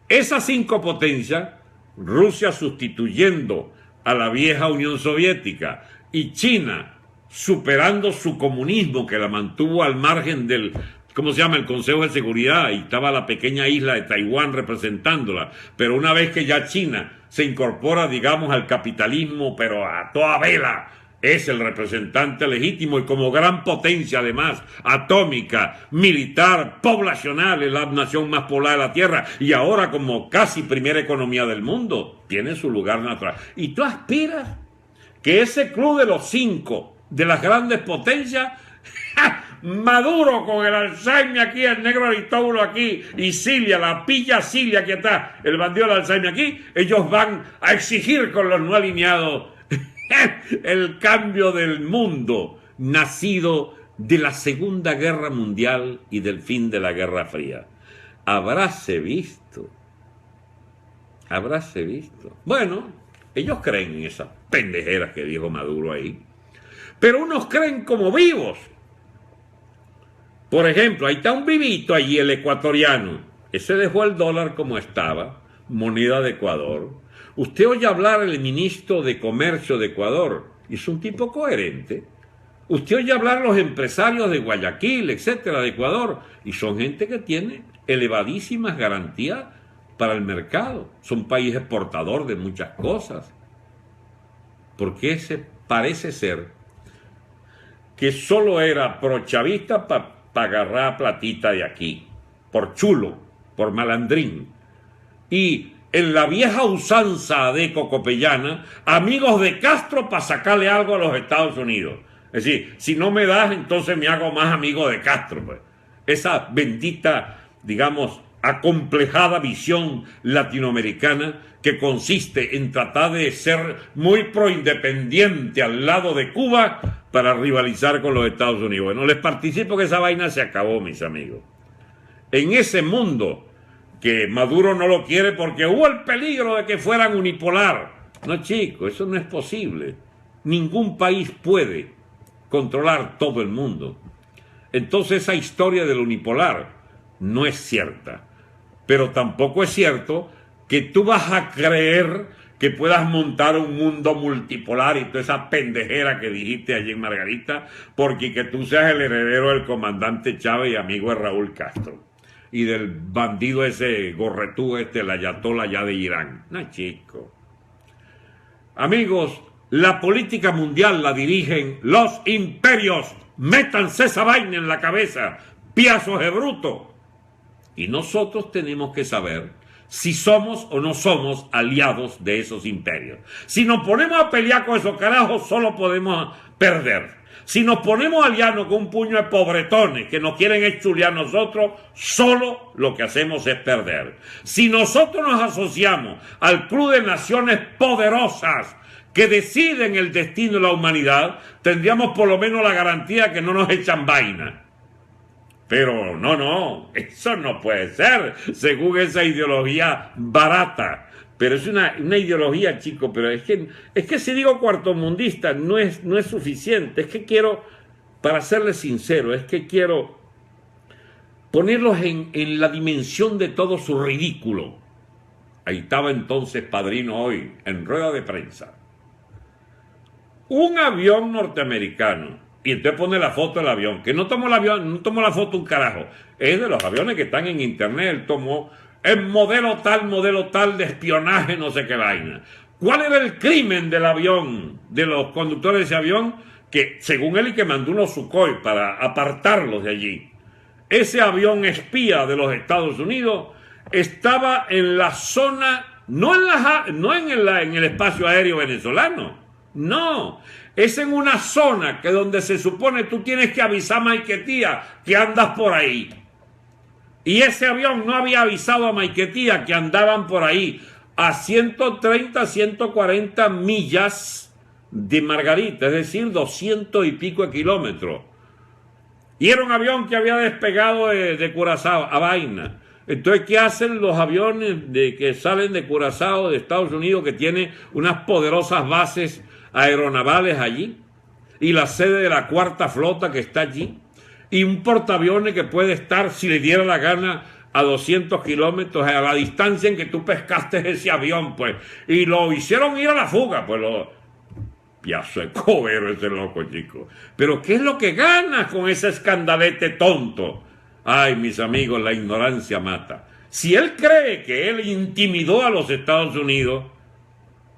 Speaker 2: Esas 5 potencias, Rusia sustituyendo a la vieja Unión Soviética y China superando su comunismo que la mantuvo al margen del, ¿cómo se llama?, el Consejo de Seguridad, y estaba la pequeña isla de Taiwán representándola. Pero una vez que ya China se incorpora, digamos, al capitalismo, pero a toda vela, es el representante legítimo y como gran potencia, además, atómica, militar, poblacional, es la nación más poblada de la Tierra y ahora como casi primera economía del mundo, tiene su lugar natural. Y tú aspiras que ese club de los 5 de las grandes potencias, Maduro con el Alzheimer aquí, el negro Aristóbulo aquí, y Cilia, la pilla Cilia que está, el bandido del Alzheimer aquí, ellos van a exigir con los no alineados el cambio del mundo nacido de la Segunda Guerra Mundial y del fin de la Guerra Fría. Habráse visto. Bueno, ellos creen en esas pendejeras que dijo Maduro ahí, pero unos creen como vivos. Por ejemplo, ahí está un vivito allí, el ecuatoriano. Ese dejó el dólar como estaba, moneda de Ecuador. Usted oye hablar al ministro de Comercio de Ecuador, y es un tipo coherente. Usted oye hablar a los empresarios de Guayaquil, etcétera, de Ecuador, y son gente que tiene elevadísimas garantías para el mercado. Son país exportador de muchas cosas. Porque ese parece ser que solo era prochavista para agarrar platita de aquí, por chulo, por malandrín. Y en la vieja usanza de cocopellana, amigos de Castro para sacarle algo a los Estados Unidos. Es decir, si no me das, entonces me hago más amigo de Castro, pues. Esa bendita, digamos, acomplejada visión latinoamericana que consiste en tratar de ser muy proindependiente al lado de Cuba para rivalizar con los Estados Unidos. Bueno, les participo que esa vaina se acabó, mis amigos. En ese mundo que Maduro no lo quiere porque hubo el peligro de que fueran unipolar. No, chicos, eso no es posible. Ningún país puede controlar todo el mundo. Entonces esa historia del unipolar no es cierta. Pero tampoco es cierto que tú vas a creer que puedas montar un mundo multipolar y toda esa pendejera que dijiste allí en Margarita, porque que tú seas el heredero del comandante Chávez y amigo de Raúl Castro. Y del bandido ese gorretú, el ayatollah ya de Irán. No, chico. Amigos, la política mundial la dirigen los imperios. Métanse esa vaina en la cabeza, piazos de bruto. Y nosotros tenemos que saber si somos o no somos aliados de esos imperios. Si nos ponemos a pelear con esos carajos, solo podemos perder. Si nos ponemos aliados con un puño de pobretones que nos quieren exchulear a nosotros, solo lo que hacemos es perder. Si nosotros nos asociamos al club de naciones poderosas que deciden el destino de la humanidad, tendríamos por lo menos la garantía que no nos echan vaina. Pero no, eso no puede ser, según esa ideología barata. Pero es una ideología, chico, pero es que si digo cuartomundista no es suficiente. Es que quiero, para serles sincero, es que quiero ponerlos en la dimensión de todo su ridículo. Ahí estaba entonces Padrino hoy, en rueda de prensa. Un avión norteamericano. Y entonces pone la foto del avión, que no tomó el avión, no tomó la foto un carajo, es de los aviones que están en internet. Él tomó el modelo tal de espionaje, no sé qué vaina. ¿Cuál era el crimen del avión, de los conductores de ese avión? Que según él, y que mandó unos Sukhoi para apartarlos de allí. Ese avión espía de los Estados Unidos estaba en la zona, no en el espacio aéreo venezolano. No, es en una zona que donde se supone tú tienes que avisar a Maiquetía que andas por ahí. Y ese avión no había avisado a Maiquetía que andaban por ahí a 130, 140 millas de Margarita, es decir, 200 y pico de kilómetros. Y era un avión que había despegado de Curazao a vaina. Entonces, ¿qué hacen los aviones que salen de Curazao, de Estados Unidos, que tiene unas poderosas bases aeronavales allí? Y la sede de la cuarta flota que está allí. Y un portaaviones que puede estar, si le diera la gana, a 200 kilómetros, a la distancia en que tú pescaste ese avión, pues. Y lo hicieron ir a la fuga, pues piazo de cobero ese loco, chico. Pero ¿qué es lo que ganas con ese escandalete tonto? Ay, mis amigos, la ignorancia mata. Si él cree que él intimidó a los Estados Unidos,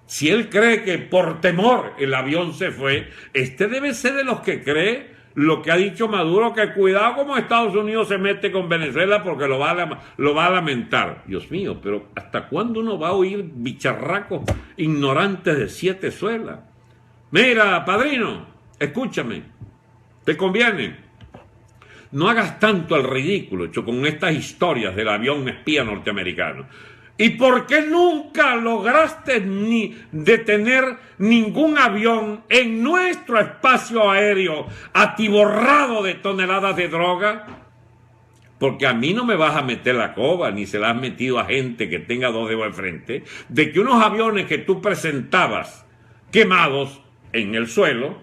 Speaker 2: si él cree que por temor el avión se fue, este debe ser de los que cree lo que ha dicho Maduro, que cuidado como Estados Unidos se mete con Venezuela porque lo va a lamentar. Dios mío, pero ¿hasta cuándo uno va a oír bicharracos ignorantes de 7 suelas? Mira, padrino, escúchame, te conviene. No hagas tanto el ridículo, hecho, con estas historias del avión espía norteamericano. ¿Y por qué nunca lograste ni detener ningún avión en nuestro espacio aéreo atiborrado de toneladas de droga? Porque a mí no me vas a meter la coba, ni se la has metido a gente que tenga 2 dedos de frente, de que unos aviones que tú presentabas quemados en el suelo,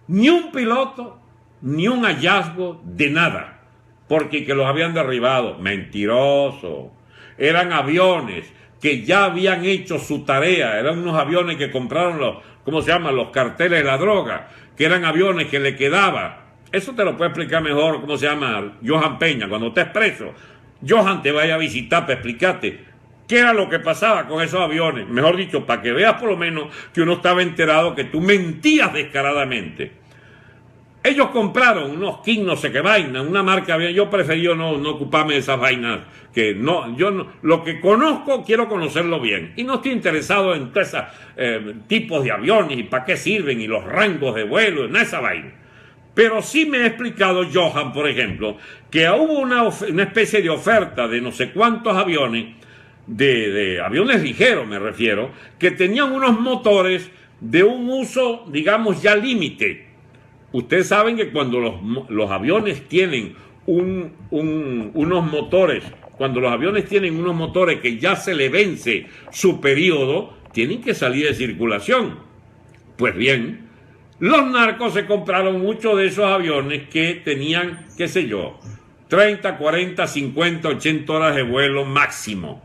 Speaker 2: ni un piloto, ni un hallazgo de nada, porque que los habían derribado. Mentiroso. Eran aviones que ya habían hecho su tarea, eran unos aviones que compraron los carteles de la droga, que eran aviones que le quedaba. Eso te lo puede explicar mejor, Johan Peña, cuando estés preso. Johan te vaya a visitar para explicarte qué era lo que pasaba con esos aviones. Mejor dicho, para que veas por lo menos que uno estaba enterado que tú mentías descaradamente. Ellos compraron unos King no sé qué vaina, una marca bien. Yo preferí no ocuparme de esas vainas, que no, lo que conozco quiero conocerlo bien. Y no estoy interesado en todos esos tipos de aviones y para qué sirven y los rangos de vuelo, en esa vaina. Pero sí me ha explicado Johan, por ejemplo, que hubo una especie de oferta de no sé cuántos aviones, de aviones ligeros me refiero, que tenían unos motores de un uso, digamos, ya límite. Ustedes saben que cuando los aviones tienen unos motores, cuando los aviones tienen unos motores que ya se le vence su periodo, tienen que salir de circulación. Pues bien, los narcos se compraron muchos de esos aviones que tenían, qué sé yo, 30, 40, 50, 80 horas de vuelo máximo.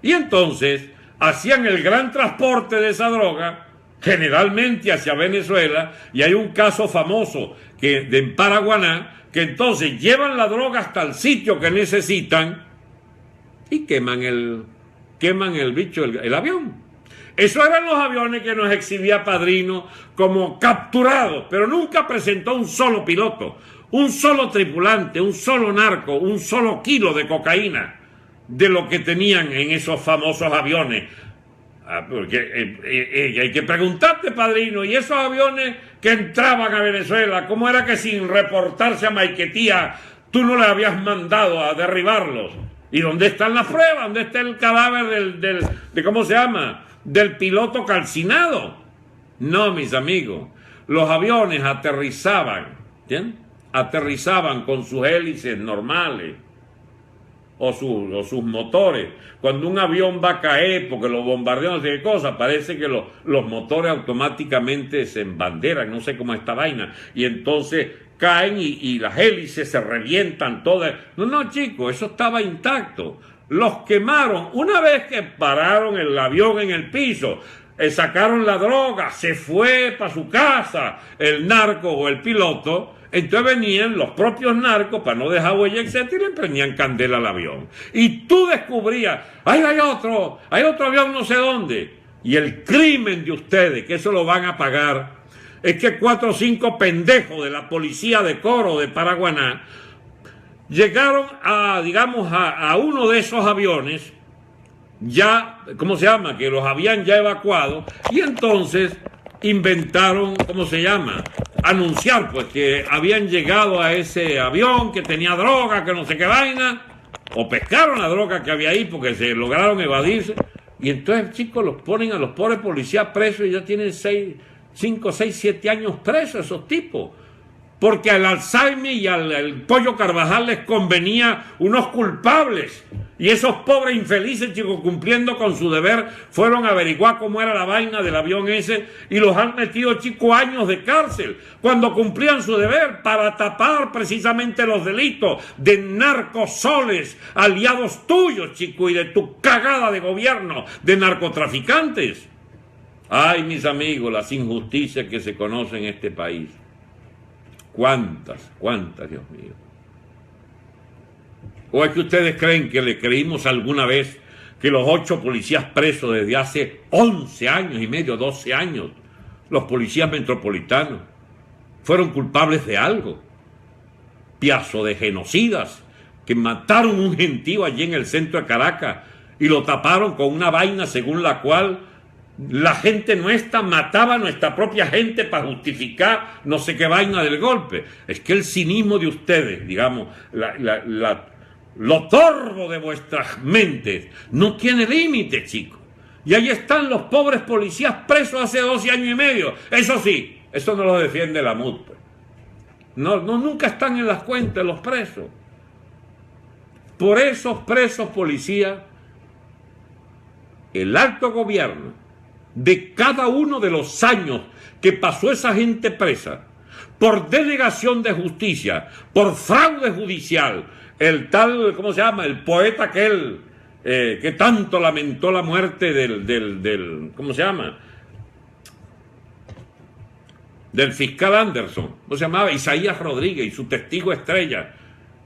Speaker 2: Y entonces hacían el gran transporte de esa droga, generalmente hacia Venezuela, y hay un caso famoso en Paraguaná, que entonces llevan la droga hasta el sitio que necesitan y queman el avión. Esos eran los aviones que nos exhibía Padrino como capturados, pero nunca presentó un solo piloto, un solo tripulante, un solo narco, un solo kilo de cocaína de lo que tenían en esos famosos aviones. Porque hay que preguntarte, Padrino, ¿y esos aviones que entraban a Venezuela, cómo era que sin reportarse a Maiquetía tú no le habías mandado a derribarlos? ¿Y dónde están las pruebas? ¿Dónde está el cadáver del piloto calcinado? No, mis amigos, los aviones aterrizaban, ¿entiendes? Aterrizaban con sus hélices normales o sus motores. Cuando un avión va a caer porque lo bombardean, no sé qué cosa, parece que los motores automáticamente se embanderan, no sé cómo es esta vaina, y entonces caen y las hélices se revientan todas. No, chicos, eso estaba intacto. Los quemaron una vez que pararon el avión en el piso, sacaron la droga, se fue para su casa el narco o el piloto. Entonces venían los propios narcos para no dejar huella, etcétera, y le prendían candela al avión. Y tú descubrías, hay otro avión no sé dónde. Y el crimen de ustedes, que eso lo van a pagar, es que 4 o 5 pendejos de la policía de Coro de Paraguaná llegaron a uno de esos aviones, ya, que los habían ya evacuado, y entonces inventaron, ¿cómo se llama? Anunciar, pues, que habían llegado a ese avión, que tenía droga, que no sé qué vaina, o pescaron la droga que había ahí porque se lograron evadirse, y entonces, chicos, los ponen a los pobres policías presos y ya tienen 5, 6, 7 años presos esos tipos. Porque al Alzheimer y al Pollo Carvajal les convenía unos culpables. Y esos pobres infelices, chicos, cumpliendo con su deber, fueron a averiguar cómo era la vaina del avión ese y los han metido, chicos, años de cárcel cuando cumplían su deber para tapar precisamente los delitos de narcosoles, aliados tuyos, chicos, y de tu cagada de gobierno de narcotraficantes. Ay, mis amigos, las injusticias que se conocen en este país. ¿Cuántas, Dios mío? ¿O es que ustedes creen que le creímos alguna vez que los 8 policías presos desde hace 11 años y medio, 12 años, los policías metropolitanos, fueron culpables de algo? Piazo de genocidas que mataron un gentío allí en el centro de Caracas y lo taparon con una vaina según la cual la gente nuestra mataba a nuestra propia gente para justificar no sé qué vaina del golpe. Es que el cinismo de ustedes, digamos, lo torvo de vuestras mentes no tiene límite, chicos. Y ahí están los pobres policías presos hace 12 años y medio. Eso sí, eso no lo defiende la MUD. No, nunca están en las cuentas los presos. Por esos presos policías, el alto gobierno, de cada uno de los años que pasó esa gente presa, por denegación de justicia, por fraude judicial, el tal, ¿cómo se llama?, el poeta aquel que tanto lamentó la muerte del ¿cómo se llama?, del fiscal Anderson, ¿cómo se llamaba?, Isaías Rodríguez, y su testigo estrella.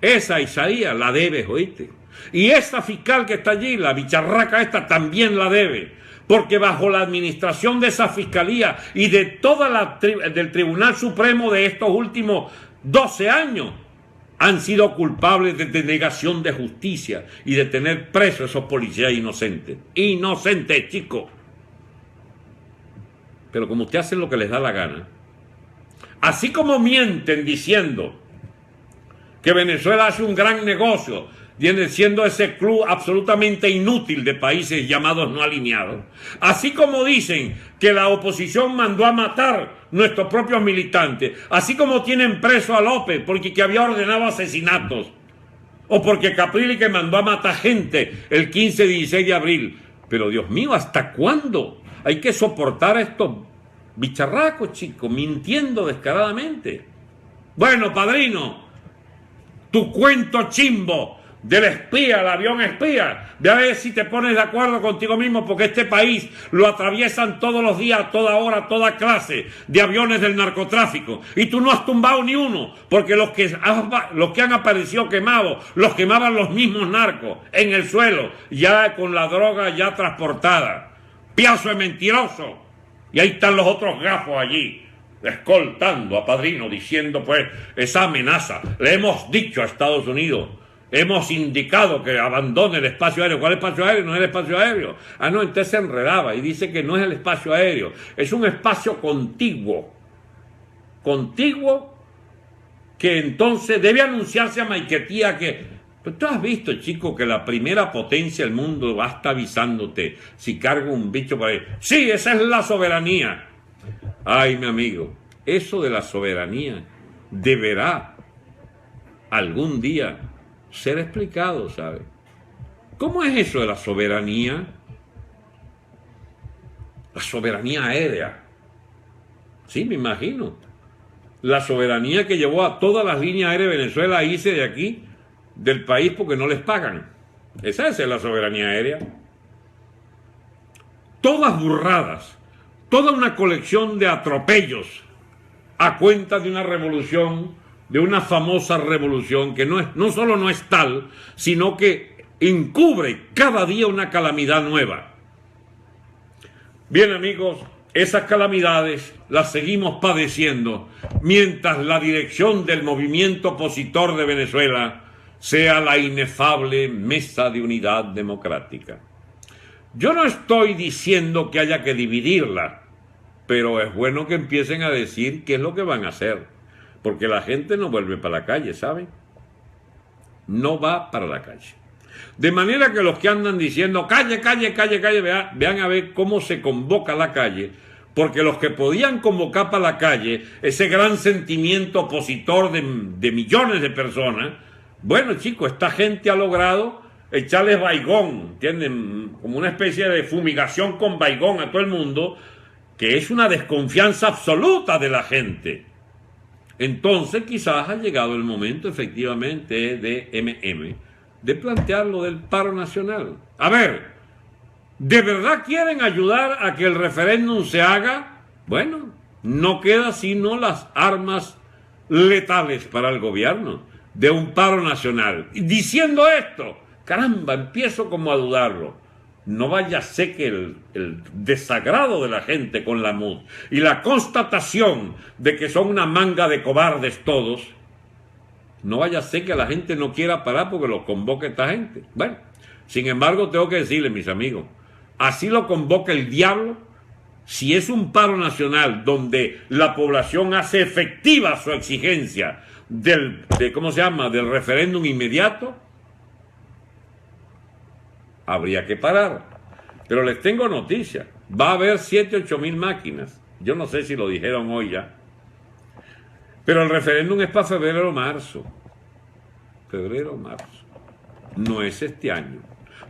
Speaker 2: Esa Isaías la debes, ¿oíste? Y esa fiscal que está allí, la bicharraca esta, también la debe. Porque bajo la administración de esa fiscalía y de toda del Tribunal Supremo de estos últimos 12 años, han sido culpables de denegación de justicia y de tener presos a esos policías inocentes. Inocentes, chicos. Pero como usted hace lo que les da la gana, así como mienten diciendo que Venezuela hace un gran negocio, viene siendo ese club absolutamente inútil de países llamados no alineados. Así como dicen que la oposición mandó a matar nuestros propios militantes, así como tienen preso a López porque que había ordenado asesinatos, o porque Capriles que mandó a matar gente el 15 y 16 de abril. Pero Dios mío, ¿hasta cuándo hay que soportar a estos bicharracos, chicos, mintiendo descaradamente? Bueno, padrino, tu cuento chimbo del espía, el avión espía, ve a ver si te pones de acuerdo contigo mismo, porque este país lo atraviesan todos los días, a toda hora, toda clase de aviones del narcotráfico, y tú no has tumbado ni uno, porque los que han aparecido quemados, los quemaban los mismos narcos, en el suelo, ya con la droga ya transportada. Piazo de mentiroso. Y ahí están los otros gafos allí, escoltando a padrino, diciendo pues esa amenaza. Le hemos dicho a Estados Unidos, hemos indicado que abandone el espacio aéreo. ¿Cuál espacio aéreo? No es el espacio aéreo. Ah, no, entonces se enredaba y dice que no es el espacio aéreo. Es un espacio contiguo. Contiguo que entonces debe anunciarse a Maiquetía que... Pero tú has visto, chico, que la primera potencia del mundo va a estar avisándote si carga un bicho por ahí. Sí, esa es la soberanía. Ay, mi amigo, eso de la soberanía deberá algún día ser explicado, ¿sabe? ¿Cómo es eso de la soberanía? La soberanía aérea. Sí, me imagino. La soberanía que llevó a todas las líneas aéreas de Venezuela a irse de aquí, del país, porque no les pagan. Esa es la soberanía aérea. Todas burradas, toda una colección de atropellos a cuenta de una revolución, de una famosa revolución que no solo no es tal, sino que encubre cada día una calamidad nueva. Bien, amigos, esas calamidades las seguimos padeciendo mientras la dirección del movimiento opositor de Venezuela sea la inefable Mesa de Unidad Democrática. Yo no estoy diciendo que haya que dividirla, pero es bueno que empiecen a decir qué es lo que van a hacer, porque la gente no vuelve para la calle, ¿saben? No va para la calle. De manera que los que andan diciendo calle, calle, calle, calle, vean a ver cómo se convoca la calle, porque los que podían convocar para la calle, ese gran sentimiento opositor de millones de personas, bueno, chicos, esta gente ha logrado echarles baigón, ¿entienden? Como una especie de fumigación con baigón a todo el mundo, que es una desconfianza absoluta de la gente. Entonces quizás ha llegado el momento efectivamente de plantear lo del paro nacional. A ver, ¿de verdad quieren ayudar a que el referéndum se haga? Bueno, no queda sino las armas letales para el gobierno de un paro nacional. Y diciendo esto, caramba, empiezo como a dudarlo. No vaya a ser que el desagrado de la gente con la MUD y la constatación de que son una manga de cobardes todos, no vaya a ser que la gente no quiera parar porque lo convoque esta gente. Bueno, sin embargo, tengo que decirles, mis amigos, así lo convoca el diablo. Si es un paro nacional donde la población hace efectiva su exigencia del referéndum inmediato, habría que parar. Pero les tengo noticia, va a haber 7-8 mil máquinas. Yo no sé si lo dijeron hoy ya, pero el referéndum es para febrero o marzo. Febrero o marzo. No es este año.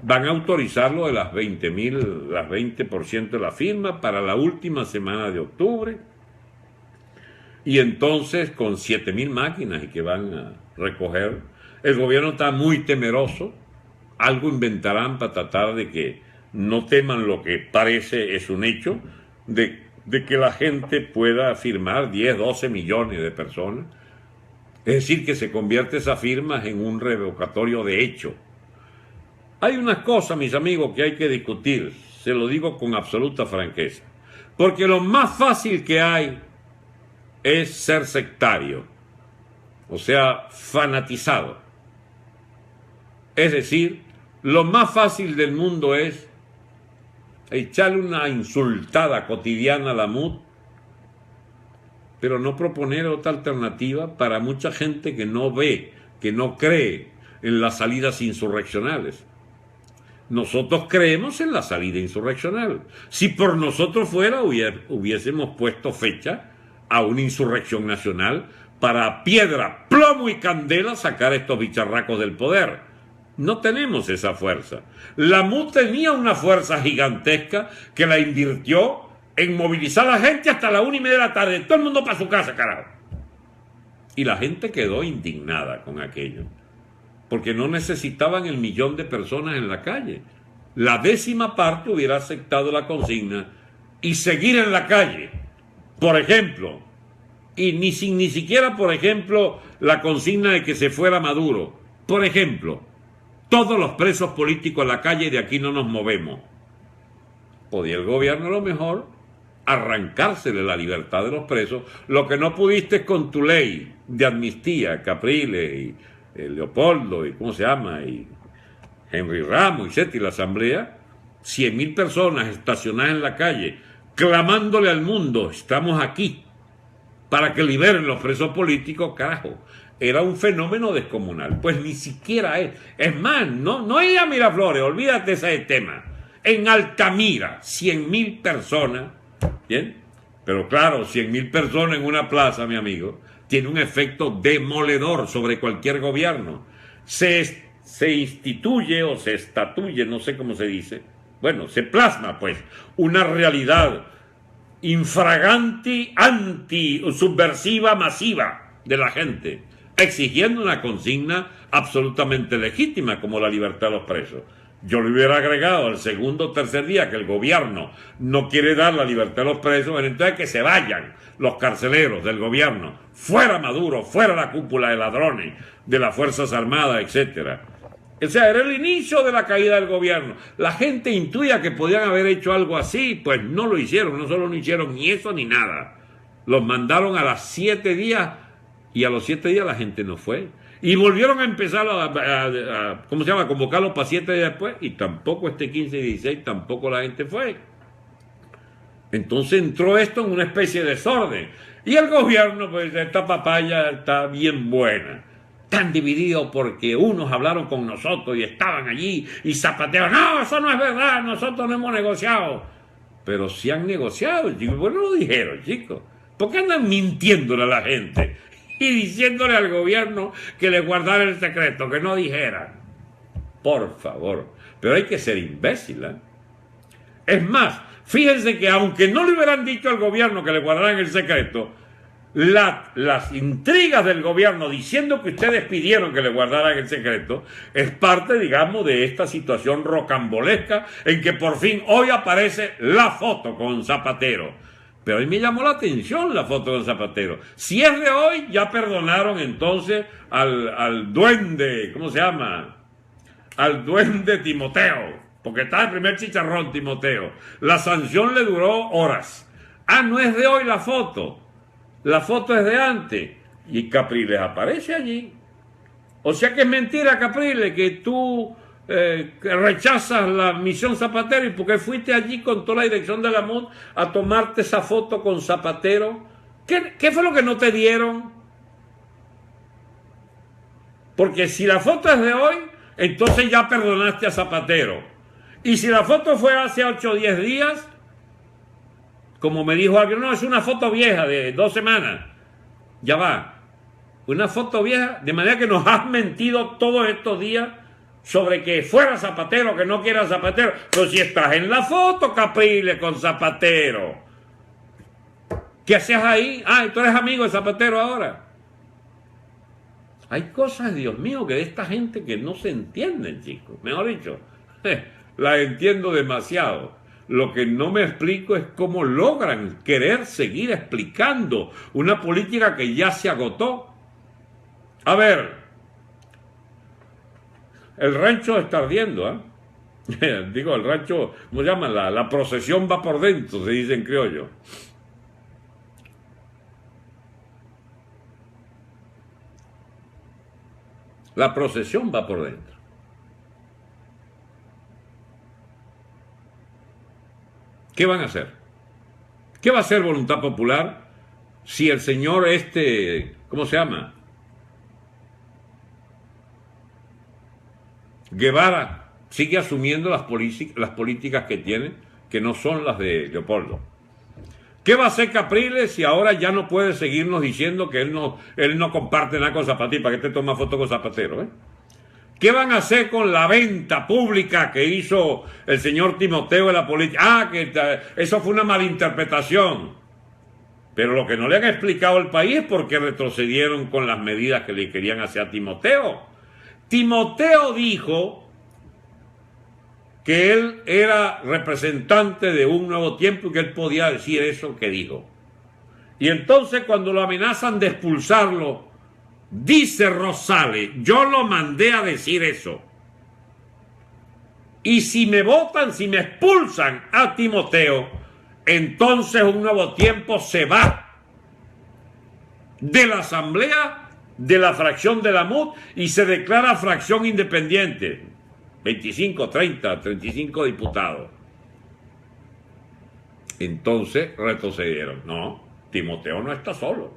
Speaker 2: Van a autorizarlo de las 20% de la firma para la última semana de octubre. Y entonces con 7.000 máquinas y que van a recoger, el gobierno está muy temeroso. Algo inventarán para tratar de que no teman lo que parece es un hecho, de que la gente pueda firmar 10, 12 millones de personas. Es decir, que se convierte esas firmas en un revocatorio de hecho. Hay unas cosas, mis amigos, que hay que discutir, se lo digo con absoluta franqueza, porque lo más fácil que hay es ser sectario, o sea, fanatizado. Es decir, lo más fácil del mundo es echarle una insultada cotidiana a la MUD, pero no proponer otra alternativa para mucha gente que no ve, que no cree en las salidas insurreccionales. Nosotros creemos en la salida insurreccional. Si por nosotros fuera, hubiésemos puesto fecha a una insurrección nacional para piedra, plomo y candela sacar a estos bicharracos del poder. No tenemos esa fuerza. La MUD tenía una fuerza gigantesca que la invirtió en movilizar a la gente hasta la 1:30 de la tarde. Todo el mundo para su casa, carajo. Y la gente quedó indignada con aquello, porque no necesitaban el 1.000.000 de personas en la calle. La 10ª parte hubiera aceptado la consigna y seguir en la calle. Por ejemplo, y ni siquiera, por ejemplo, la consigna de que se fuera Maduro. Por ejemplo, todos los presos políticos en la calle, de aquí no nos movemos. Podía el gobierno a lo mejor arrancársele la libertad de los presos, lo que no pudiste con tu ley de amnistía, Capriles y Leopoldo y ¿cómo se llama? Y Henry Ramos, y la asamblea, 100.000 personas estacionadas en la calle, clamándole al mundo, estamos aquí, para que liberen los presos políticos, carajo. Era un fenómeno descomunal. Pues ni siquiera es. Es más, no ir a Miraflores, olvídate ese tema. En Altamira, 100.000 personas, ¿bien? Pero claro, 100.000 personas en una plaza, mi amigo, tiene un efecto demoledor sobre cualquier gobierno. Se instituye o se estatuye, no sé cómo se dice, bueno, se plasma pues una realidad infragante, subversiva, masiva de la gente, exigiendo una consigna absolutamente legítima como la libertad de los presos. Yo le hubiera agregado al segundo o tercer día que el gobierno no quiere dar la libertad a los presos, entonces que se vayan los carceleros del gobierno, fuera Maduro, fuera la cúpula de ladrones, de las Fuerzas Armadas, etc. O sea, era el inicio de la caída del gobierno. La gente intuía que podían haber hecho algo así, pues no lo hicieron, no solo no hicieron ni eso ni nada. Los mandaron a las 7 días y a los 7 días la gente no fue. Y volvieron a empezar a convocarlos para 7 días después, y tampoco este 15 y 16, tampoco la gente fue. Entonces entró esto en una especie de desorden. Y el gobierno, pues esta papaya está bien buena. Tan dividido porque unos hablaron con nosotros y estaban allí y Zapatero, no, eso no es verdad, nosotros no hemos negociado. Pero sí han negociado, chicos. ¿Por qué no lo dijeron, chicos? ¿Por qué andan mintiéndole a la gente y diciéndole al gobierno que le guardara el secreto, que no dijeran? Por favor, pero hay que ser imbécil, ¿eh? Es más, fíjense que aunque no le hubieran dicho al gobierno que le guardaran el secreto, las intrigas del gobierno diciendo que ustedes pidieron que le guardaran el secreto es parte, digamos, de esta situación rocambolesca en que por fin hoy aparece la foto con Zapatero. Pero a mí me llamó la atención la foto con Zapatero. Si es de hoy, ya perdonaron entonces al duende, ¿cómo se llama? Al duende Timoteo, porque está el primer chicharrón Timoteo. La sanción le duró horas. Ah, no es de hoy la foto es de antes. Y Capriles aparece allí. O sea que es mentira, Capriles, que tú rechazas la misión Zapatero y porque fuiste allí con toda la dirección de la MUD a tomarte esa foto con Zapatero. ¿Qué fue lo que no te dieron? Porque si la foto es de hoy, entonces ya perdonaste a Zapatero. Y si la foto fue hace 8 o 10 días, como me dijo alguien, no, es una foto vieja de 2 semanas. Ya va. Una foto vieja, de manera que nos has mentido todos estos días sobre que fuera Zapatero, que no quiera Zapatero. Pero si estás en la foto, Capriles, con Zapatero. ¿Qué hacías ahí? Ah, tú eres amigo de Zapatero ahora. Hay cosas, Dios mío, que de esta gente que no se entienden, chicos. Mejor dicho, la entiendo demasiado. Lo que no me explico es cómo logran querer seguir explicando una política que ya se agotó. A ver, el rancho está ardiendo, ¿eh? Digo, el rancho, ¿cómo se llama? La procesión va por dentro, se dice en criollo. La procesión va por dentro. ¿Qué van a hacer? ¿Qué va a hacer Voluntad Popular si el señor ¿cómo se llama? Guevara sigue asumiendo las políticas que tiene, que no son las de Leopoldo? ¿Qué va a hacer Capriles si ahora ya no puede seguirnos diciendo que él no comparte nada con Zapatero? ¿Para qué te toma foto con Zapatero? ¿Qué van a hacer con la venta pública que hizo el señor Timoteo de la política? Ah, que eso fue una malinterpretación. Pero lo que no le han explicado al país es por qué retrocedieron con las medidas que le querían hacer a Timoteo. Timoteo dijo que él era representante de un nuevo tiempo y que él podía decir eso que dijo. Y entonces cuando lo amenazan de expulsarlo, dice Rosales, yo lo mandé a decir eso. Y si me votan, si me expulsan a Timoteo, entonces un nuevo tiempo se va de la asamblea, de la fracción de la MUD y se declara fracción independiente. 25, 30, 35 diputados. Entonces retrocedieron. No, Timoteo no está solo.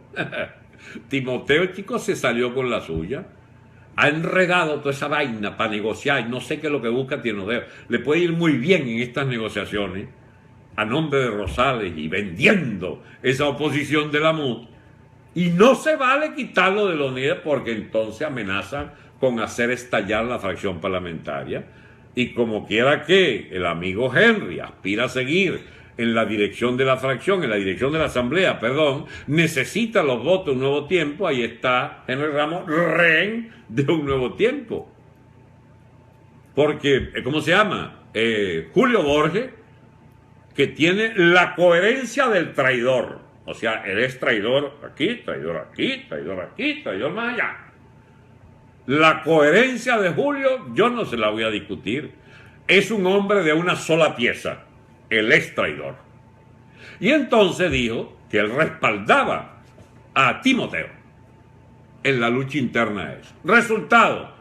Speaker 2: Timoteo, chicos, se salió con la suya. Ha enredado toda esa vaina para negociar. No sé qué es lo que busca Timoteo. Le puede ir muy bien en estas negociaciones a nombre de Rosales y vendiendo esa oposición de la MUD. Y no se vale quitarlo de la unidad porque entonces amenazan con hacer estallar la fracción parlamentaria. Y como quiera que el amigo Henry aspira a seguir en la dirección de la fracción, en la dirección de la asamblea, perdón, necesita los votos de un nuevo tiempo, ahí está Henry Ramos, rehén de un nuevo tiempo. Porque, ¿cómo se llama? Julio Borges, que tiene la coherencia del traidor. O sea, él es traidor aquí, traidor aquí, traidor aquí, traidor más allá. La coherencia de Julio, yo no se la voy a discutir. Es un hombre de una sola pieza. Él es traidor. Y entonces dijo que él respaldaba a Timoteo en la lucha interna a eso. Resultado,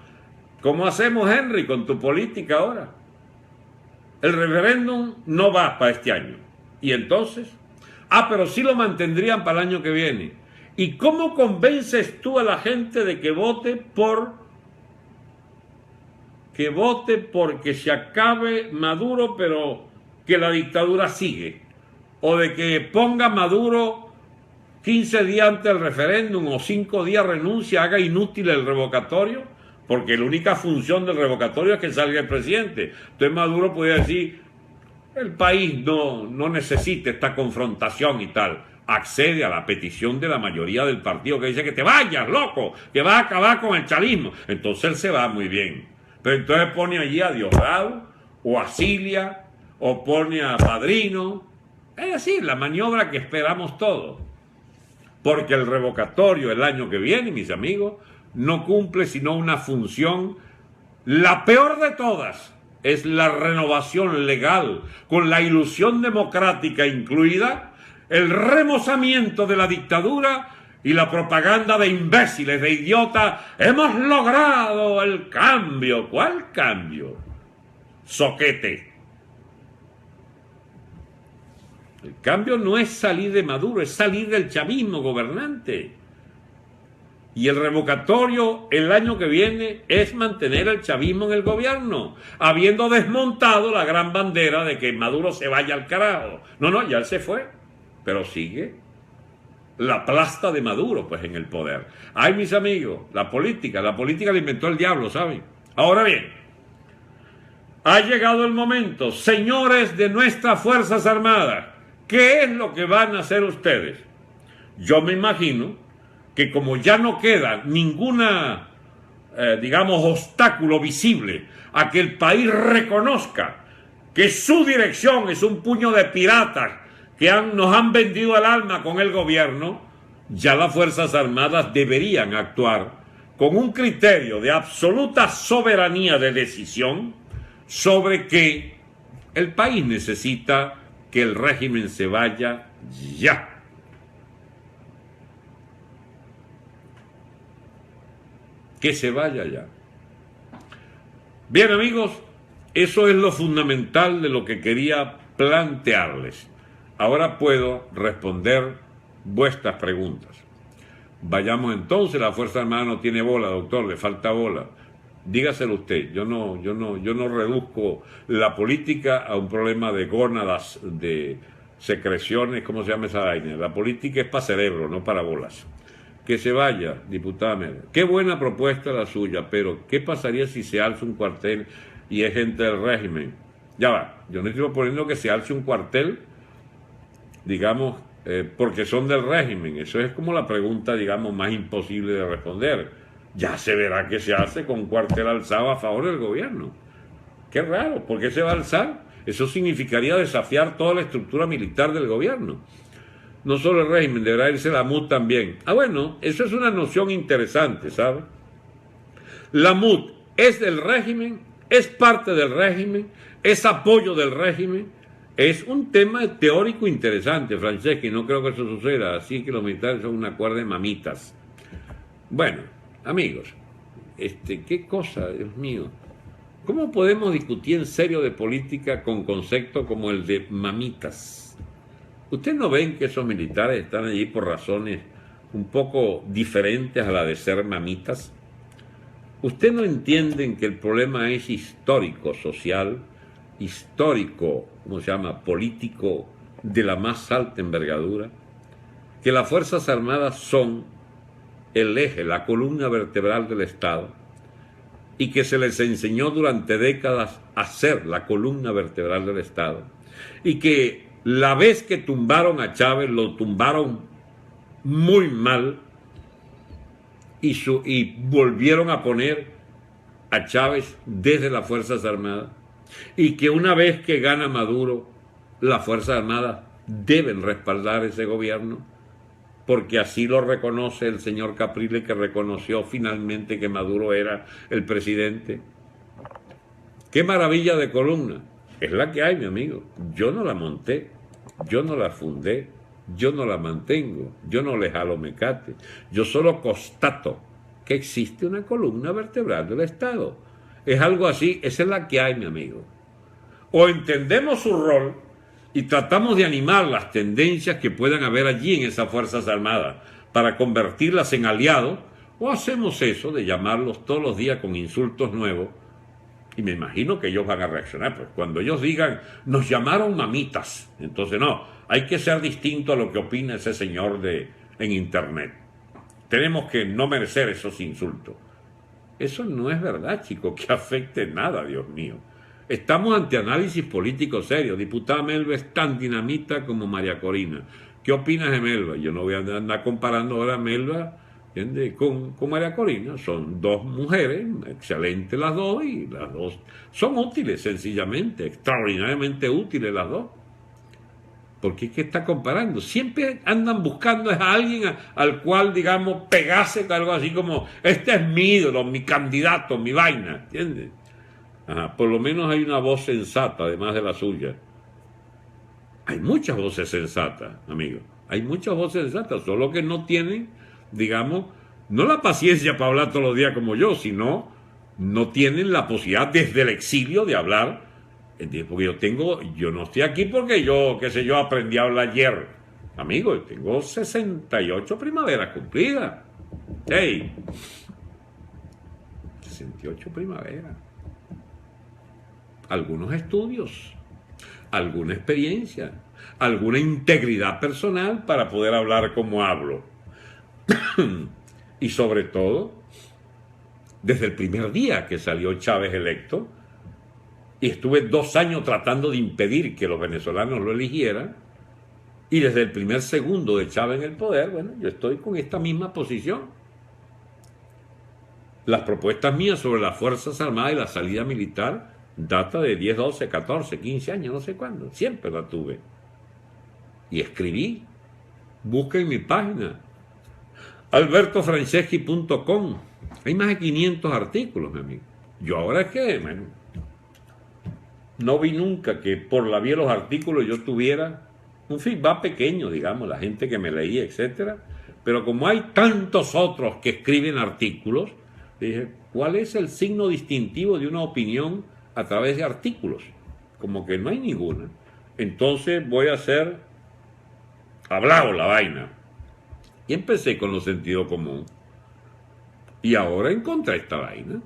Speaker 2: ¿cómo hacemos, Henry, con tu política ahora? El referéndum no va para este año. Y entonces, pero sí lo mantendrían para el año que viene. ¿Y cómo convences tú a la gente de que vote porque se acabe Maduro, pero que la dictadura sigue? O de que ponga Maduro 15 días antes del referéndum o 5 días renuncia, haga inútil el revocatorio, porque la única función del revocatorio es que salga el presidente. Entonces Maduro podría decir, el país no necesita esta confrontación y tal. Accede a la petición de la mayoría del partido que dice que te vayas, loco, que vas a acabar con el chavismo. Entonces él se va muy bien. Pero entonces pone allí a Diosdado, o a Cilia, o pone a Padrino. Es decir, la maniobra que esperamos todos. Porque el revocatorio el año que viene, mis amigos, no cumple sino una función, la peor de todas, es la renovación legal, con la ilusión democrática incluida, el remozamiento de la dictadura y la propaganda de imbéciles, de idiotas. Hemos logrado el cambio. ¿Cuál cambio? Soquete. El cambio no es salir de Maduro, es salir del chavismo gobernante. Y el revocatorio el año que viene es mantener el chavismo en el gobierno, habiendo desmontado la gran bandera de que Maduro se vaya al carajo. No, ya él se fue, pero sigue la plasta de Maduro pues en el poder. Ay, mis amigos, la política la inventó el diablo, ¿saben? Ahora bien, ha llegado el momento, señores de nuestras Fuerzas Armadas, ¿qué es lo que van a hacer ustedes? Yo me imagino que como ya no queda ninguna, obstáculo visible a que el país reconozca que su dirección es un puño de piratas que nos han vendido el alma con el gobierno, ya las Fuerzas Armadas deberían actuar con un criterio de absoluta soberanía de decisión sobre que el país necesita que el régimen se vaya ya. Que se vaya ya. Bien, amigos, eso es lo fundamental de lo que quería plantearles. Ahora puedo responder vuestras preguntas. Vayamos entonces, la Fuerza Armada no tiene bola, doctor, le falta bola. Dígaselo usted, yo no reduzco la política a un problema de gónadas, de secreciones, ¿cómo se llama esa vaina? La política es para cerebro, no para bolas. Que se vaya, diputada Mera. Qué buena propuesta la suya, pero ¿qué pasaría si se alza un cuartel y es gente del régimen? Ya va, yo no estoy proponiendo que se alce un cuartel, porque son del régimen. Eso es como la pregunta, más imposible de responder. Ya se verá qué se hace con un cuartel alzado a favor del gobierno. Qué raro, ¿por qué se va a alzar? Eso significaría desafiar toda la estructura militar del gobierno. No solo el régimen, deberá irse la MUD también. Bueno, eso es una noción interesante, ¿sabe? La MUD es del régimen, es parte del régimen, es apoyo del régimen. Es un tema teórico interesante, Francesca, y no creo que eso suceda. Así que los militares son una cuerda de mamitas. Bueno, amigos, qué cosa, Dios mío. ¿Cómo podemos discutir en serio de política con conceptos como el de mamitas? ¿Ustedes no ven que esos militares están allí por razones un poco diferentes a la de ser mamitas? ¿Ustedes no entienden que el problema es histórico, social, histórico, político, de la más alta envergadura? Que las Fuerzas Armadas son el eje, la columna vertebral del Estado, y que se les enseñó durante décadas a ser la columna vertebral del Estado, y que la vez que tumbaron a Chávez, lo tumbaron muy mal y volvieron a poner a Chávez desde las Fuerzas Armadas, y que una vez que gana Maduro, las Fuerzas Armadas deben respaldar ese gobierno, porque así lo reconoce el señor Capriles, que reconoció finalmente que Maduro era el presidente. ¡Qué maravilla de columna! Es la que hay, mi amigo. Yo no la monté, yo no la fundé, yo no la mantengo, yo no le jalo mecate. Yo solo constato que existe una columna vertebral del Estado. Es algo así, esa es la que hay, mi amigo. O entendemos su rol y tratamos de animar las tendencias que puedan haber allí en esas Fuerzas Armadas para convertirlas en aliados, o hacemos eso de llamarlos todos los días con insultos nuevos, y me imagino que ellos van a reaccionar, pues cuando ellos digan, nos llamaron mamitas, entonces no, hay que ser distinto a lo que opina ese señor en internet. Tenemos que no merecer esos insultos. Eso no es verdad, chicos, que afecte nada, Dios mío. Estamos ante análisis político serio. Diputada Melba es tan dinamita como María Corina. ¿Qué opinas de Melba? Yo no voy a andar comparando ahora a Melba, ¿entiendes?, con María Corina. Son dos mujeres, excelentes las dos, y las dos son útiles, sencillamente, extraordinariamente útiles las dos. Porque es que está comparando. Siempre andan buscando a alguien al cual, digamos, pegase algo así como, este es mi ídolo, mi candidato, mi vaina, ¿entiendes? Ajá, por lo menos hay una voz sensata, además de la suya. Hay muchas voces sensatas, amigo. Hay muchas voces sensatas, solo que no tienen, digamos, no la paciencia para hablar todos los días como yo, sino no tienen la posibilidad desde el exilio de hablar. Porque yo no estoy aquí porque yo, qué sé yo, aprendí a hablar ayer. Amigo, yo tengo 68 primaveras cumplidas. ¡Hey! 68 primaveras. Algunos estudios, alguna experiencia, alguna integridad personal para poder hablar como hablo. Y sobre todo, desde el primer día que salió Chávez electo, y estuve 2 años tratando de impedir que los venezolanos lo eligieran, y desde el primer segundo de Chávez en el poder, bueno, yo estoy con esta misma posición. Las propuestas mías sobre las Fuerzas Armadas y la salida militar data de 10, 12, 14, 15 años, no sé cuándo, siempre la tuve. Y escribí, busquen mi página, albertofranceschi.com, hay más de 500 artículos, mi amigo. Yo ahora es que, bueno, no vi nunca que por la vía de los artículos yo tuviera un feedback pequeño, digamos, la gente que me leía, etcétera. Pero como hay tantos otros que escriben artículos, dije, ¿cuál es el signo distintivo de una opinión a través de artículos? Como que no hay ninguna. Entonces voy a hacer hablado la vaina. Y empecé con lo sentido común. Y ahora encontré esta vaina.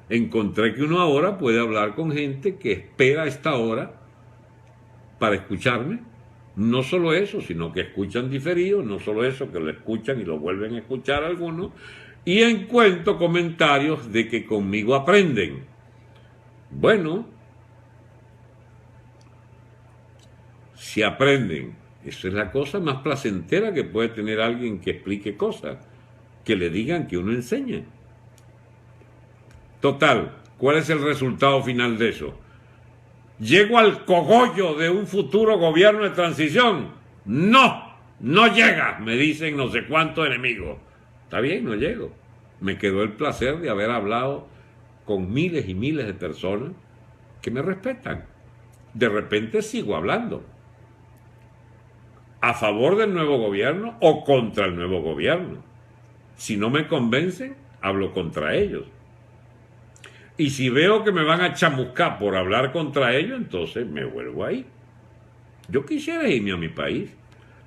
Speaker 2: Encontré que uno ahora puede hablar con gente que espera a esta hora para escucharme. No solo eso, sino que escuchan diferido, no solo eso, que lo escuchan y lo vuelven a escuchar algunos, y encuentro comentarios de que conmigo aprenden. Bueno, si aprenden, eso es la cosa más placentera que puede tener alguien que explique cosas, que le digan que uno enseña. Total, ¿cuál es el resultado final de eso? ¿Llego al cogollo de un futuro gobierno de transición? No, no llega, me dicen no sé cuántos enemigos. Está bien, no llego. Me quedó el placer de haber hablado con miles y miles de personas que me respetan. De repente sigo hablando a favor del nuevo gobierno o contra el nuevo gobierno. Si no me convencen, hablo contra ellos. Y si veo que me van a chamuscar por hablar contra ellos, entonces me vuelvo ahí. Yo quisiera irme a mi país,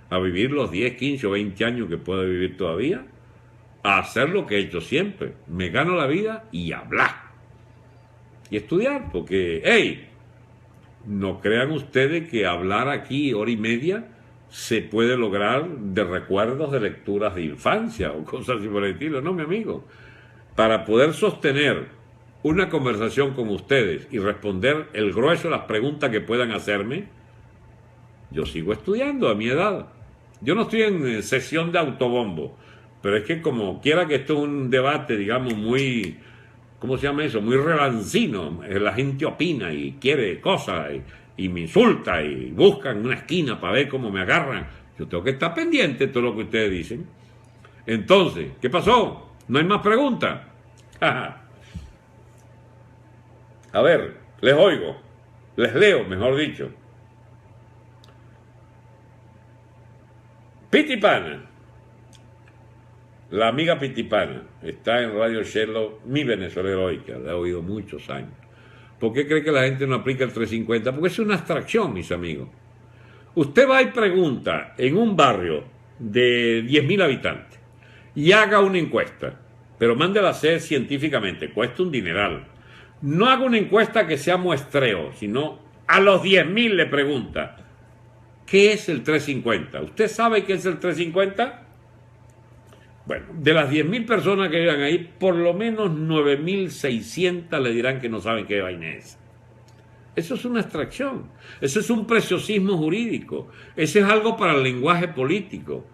Speaker 2: a vivir los 10, 15 o 20 años que pueda vivir todavía, a hacer lo que he hecho siempre. Me gano la vida y hablar. Y estudiar, porque, hey, no crean ustedes que hablar aquí hora y media se puede lograr de recuerdos de lecturas de infancia o cosas así por el estilo. No, mi amigo. Para poder sostener una conversación con ustedes y responder el grueso de las preguntas que puedan hacerme, yo sigo estudiando a mi edad. Yo no estoy en sesión de autobombo, pero es que como quiera que esto es un debate, digamos, muy, ¿cómo se llama eso? Muy relancino. La gente opina y quiere cosas y me insulta y buscan una esquina para ver cómo me agarran. Yo tengo que estar pendiente de todo lo que ustedes dicen. Entonces, ¿qué pasó? ¿No hay más preguntas? A ver, les oigo, les leo, mejor dicho. Pitipana, la amiga Pitipana, está en Radio Sherlock, mi Venezuela heroica, la he oído muchos años. ¿Por qué cree que la gente no aplica el 350? Porque es una abstracción, mis amigos. Usted va y pregunta en un barrio de 10.000 habitantes y haga una encuesta, pero mándela a hacer científicamente, cuesta un dineral. No haga una encuesta que sea muestreo, sino a los 10.000 le pregunta, ¿qué es el 350? ¿Usted sabe qué es el 350? Bueno, de las 10.000 personas que vivan ahí, por lo menos 9.600 le dirán que no saben qué vaina es. Eso es una abstracción, eso es un preciosismo jurídico, eso es algo para el lenguaje político.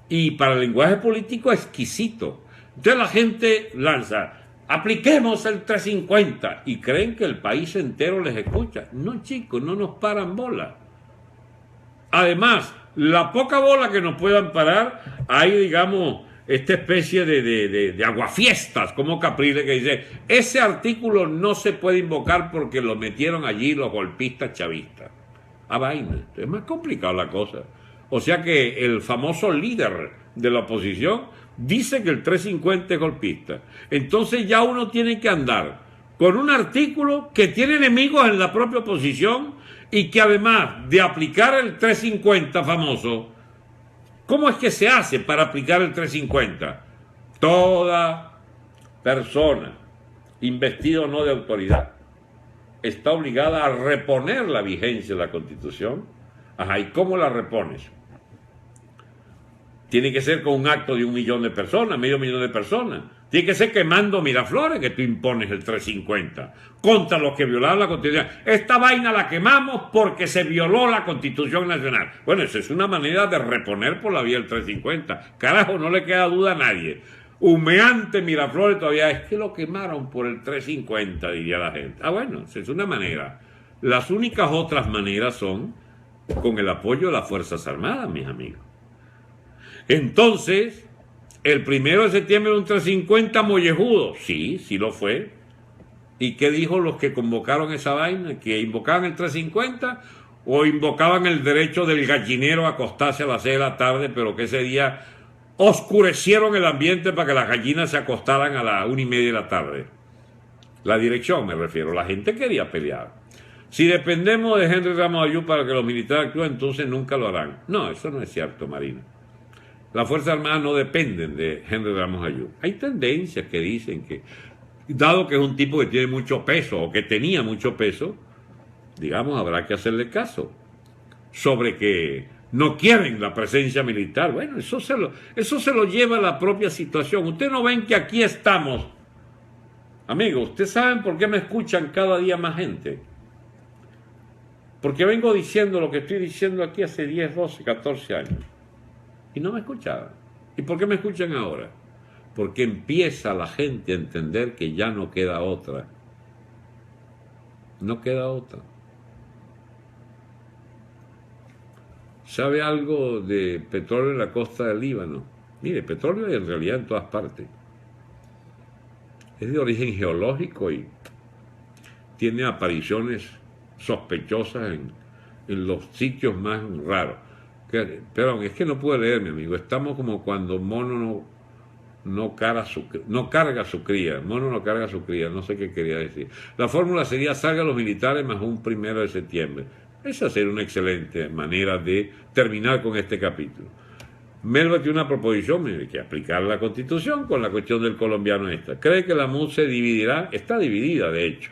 Speaker 2: Y para el lenguaje político exquisito. Entonces la gente lanza, apliquemos el 350 y creen que el país entero les escucha. No, chicos, no nos paran bola. Además, la poca bola que nos puedan parar, hay, digamos, esta especie de aguafiestas, como Capriles, que dice, ese artículo no se puede invocar porque lo metieron allí los golpistas chavistas. A vaina, es más complicada la cosa. O sea que el famoso líder de la oposición dice que el 350 es golpista. Entonces ya uno tiene que andar con un artículo que tiene enemigos en la propia oposición y que además de aplicar el 350 famoso, ¿cómo es que se hace para aplicar el 350? Toda persona, investida o no de autoridad, está obligada a reponer la vigencia de la Constitución. Ajá, ¿y cómo la repones? Tiene que ser con un acto de 1 millón de personas, medio millón de personas. Tiene que ser quemando Miraflores que tú impones el 350 contra los que violaron la Constitución. Esta vaina la quemamos porque se violó la Constitución Nacional. Bueno, esa es una manera de reponer por la vía del 350. Carajo, no le queda duda a nadie. Humeante Miraflores todavía, es que lo quemaron por el 350, diría la gente. Ah, bueno, esa es una manera. Las únicas otras maneras son con el apoyo de las Fuerzas Armadas, mis amigos. Entonces, el 1 de septiembre de un 350 mollejudo. Sí, sí lo fue. ¿Y qué dijo los que convocaron esa vaina? ¿Que invocaban el 350 o invocaban el derecho del gallinero a acostarse a las 6 de la tarde, pero que ese día oscurecieron el ambiente para que las gallinas se acostaran a las 1:30 de la tarde? La dirección me refiero, la gente quería pelear. Si dependemos de Henry Ramos Ayú para que los militares actúen, entonces nunca lo harán. No, eso no es cierto, Marina. Las Fuerzas Armadas no dependen de Henry Ramos Ayú. Hay tendencias que dicen que, dado que es un tipo que tiene mucho peso o que tenía mucho peso, digamos, habrá que hacerle caso. Sobre que no quieren la presencia militar. Bueno, eso se lo lleva a la propia situación. Ustedes no ven que aquí estamos. Amigos, ¿ustedes saben por qué me escuchan cada día más gente? Porque vengo diciendo lo que estoy diciendo aquí hace 10, 12, 14 años. Y no me escuchaban. ¿Y por qué me escuchan ahora? Porque empieza la gente a entender que ya no queda otra. No queda otra. ¿Sabe algo de petróleo en la costa del Líbano? Mire, petróleo hay en realidad en todas partes. Es de origen geológico y tiene apariciones sospechosas en los sitios más raros. Perdón, es que no puedo leer, mi amigo. Estamos como cuando mono no carga su cría. Mono no carga su cría. No sé qué quería decir. La fórmula sería: salgan los militares más un 1 de septiembre. Esa sería una excelente manera de terminar con este capítulo. Melba tiene una proposición, hay que aplicar la Constitución con la cuestión del colombiano esta. ¿Cree que la MUD se dividirá? Está dividida, de hecho.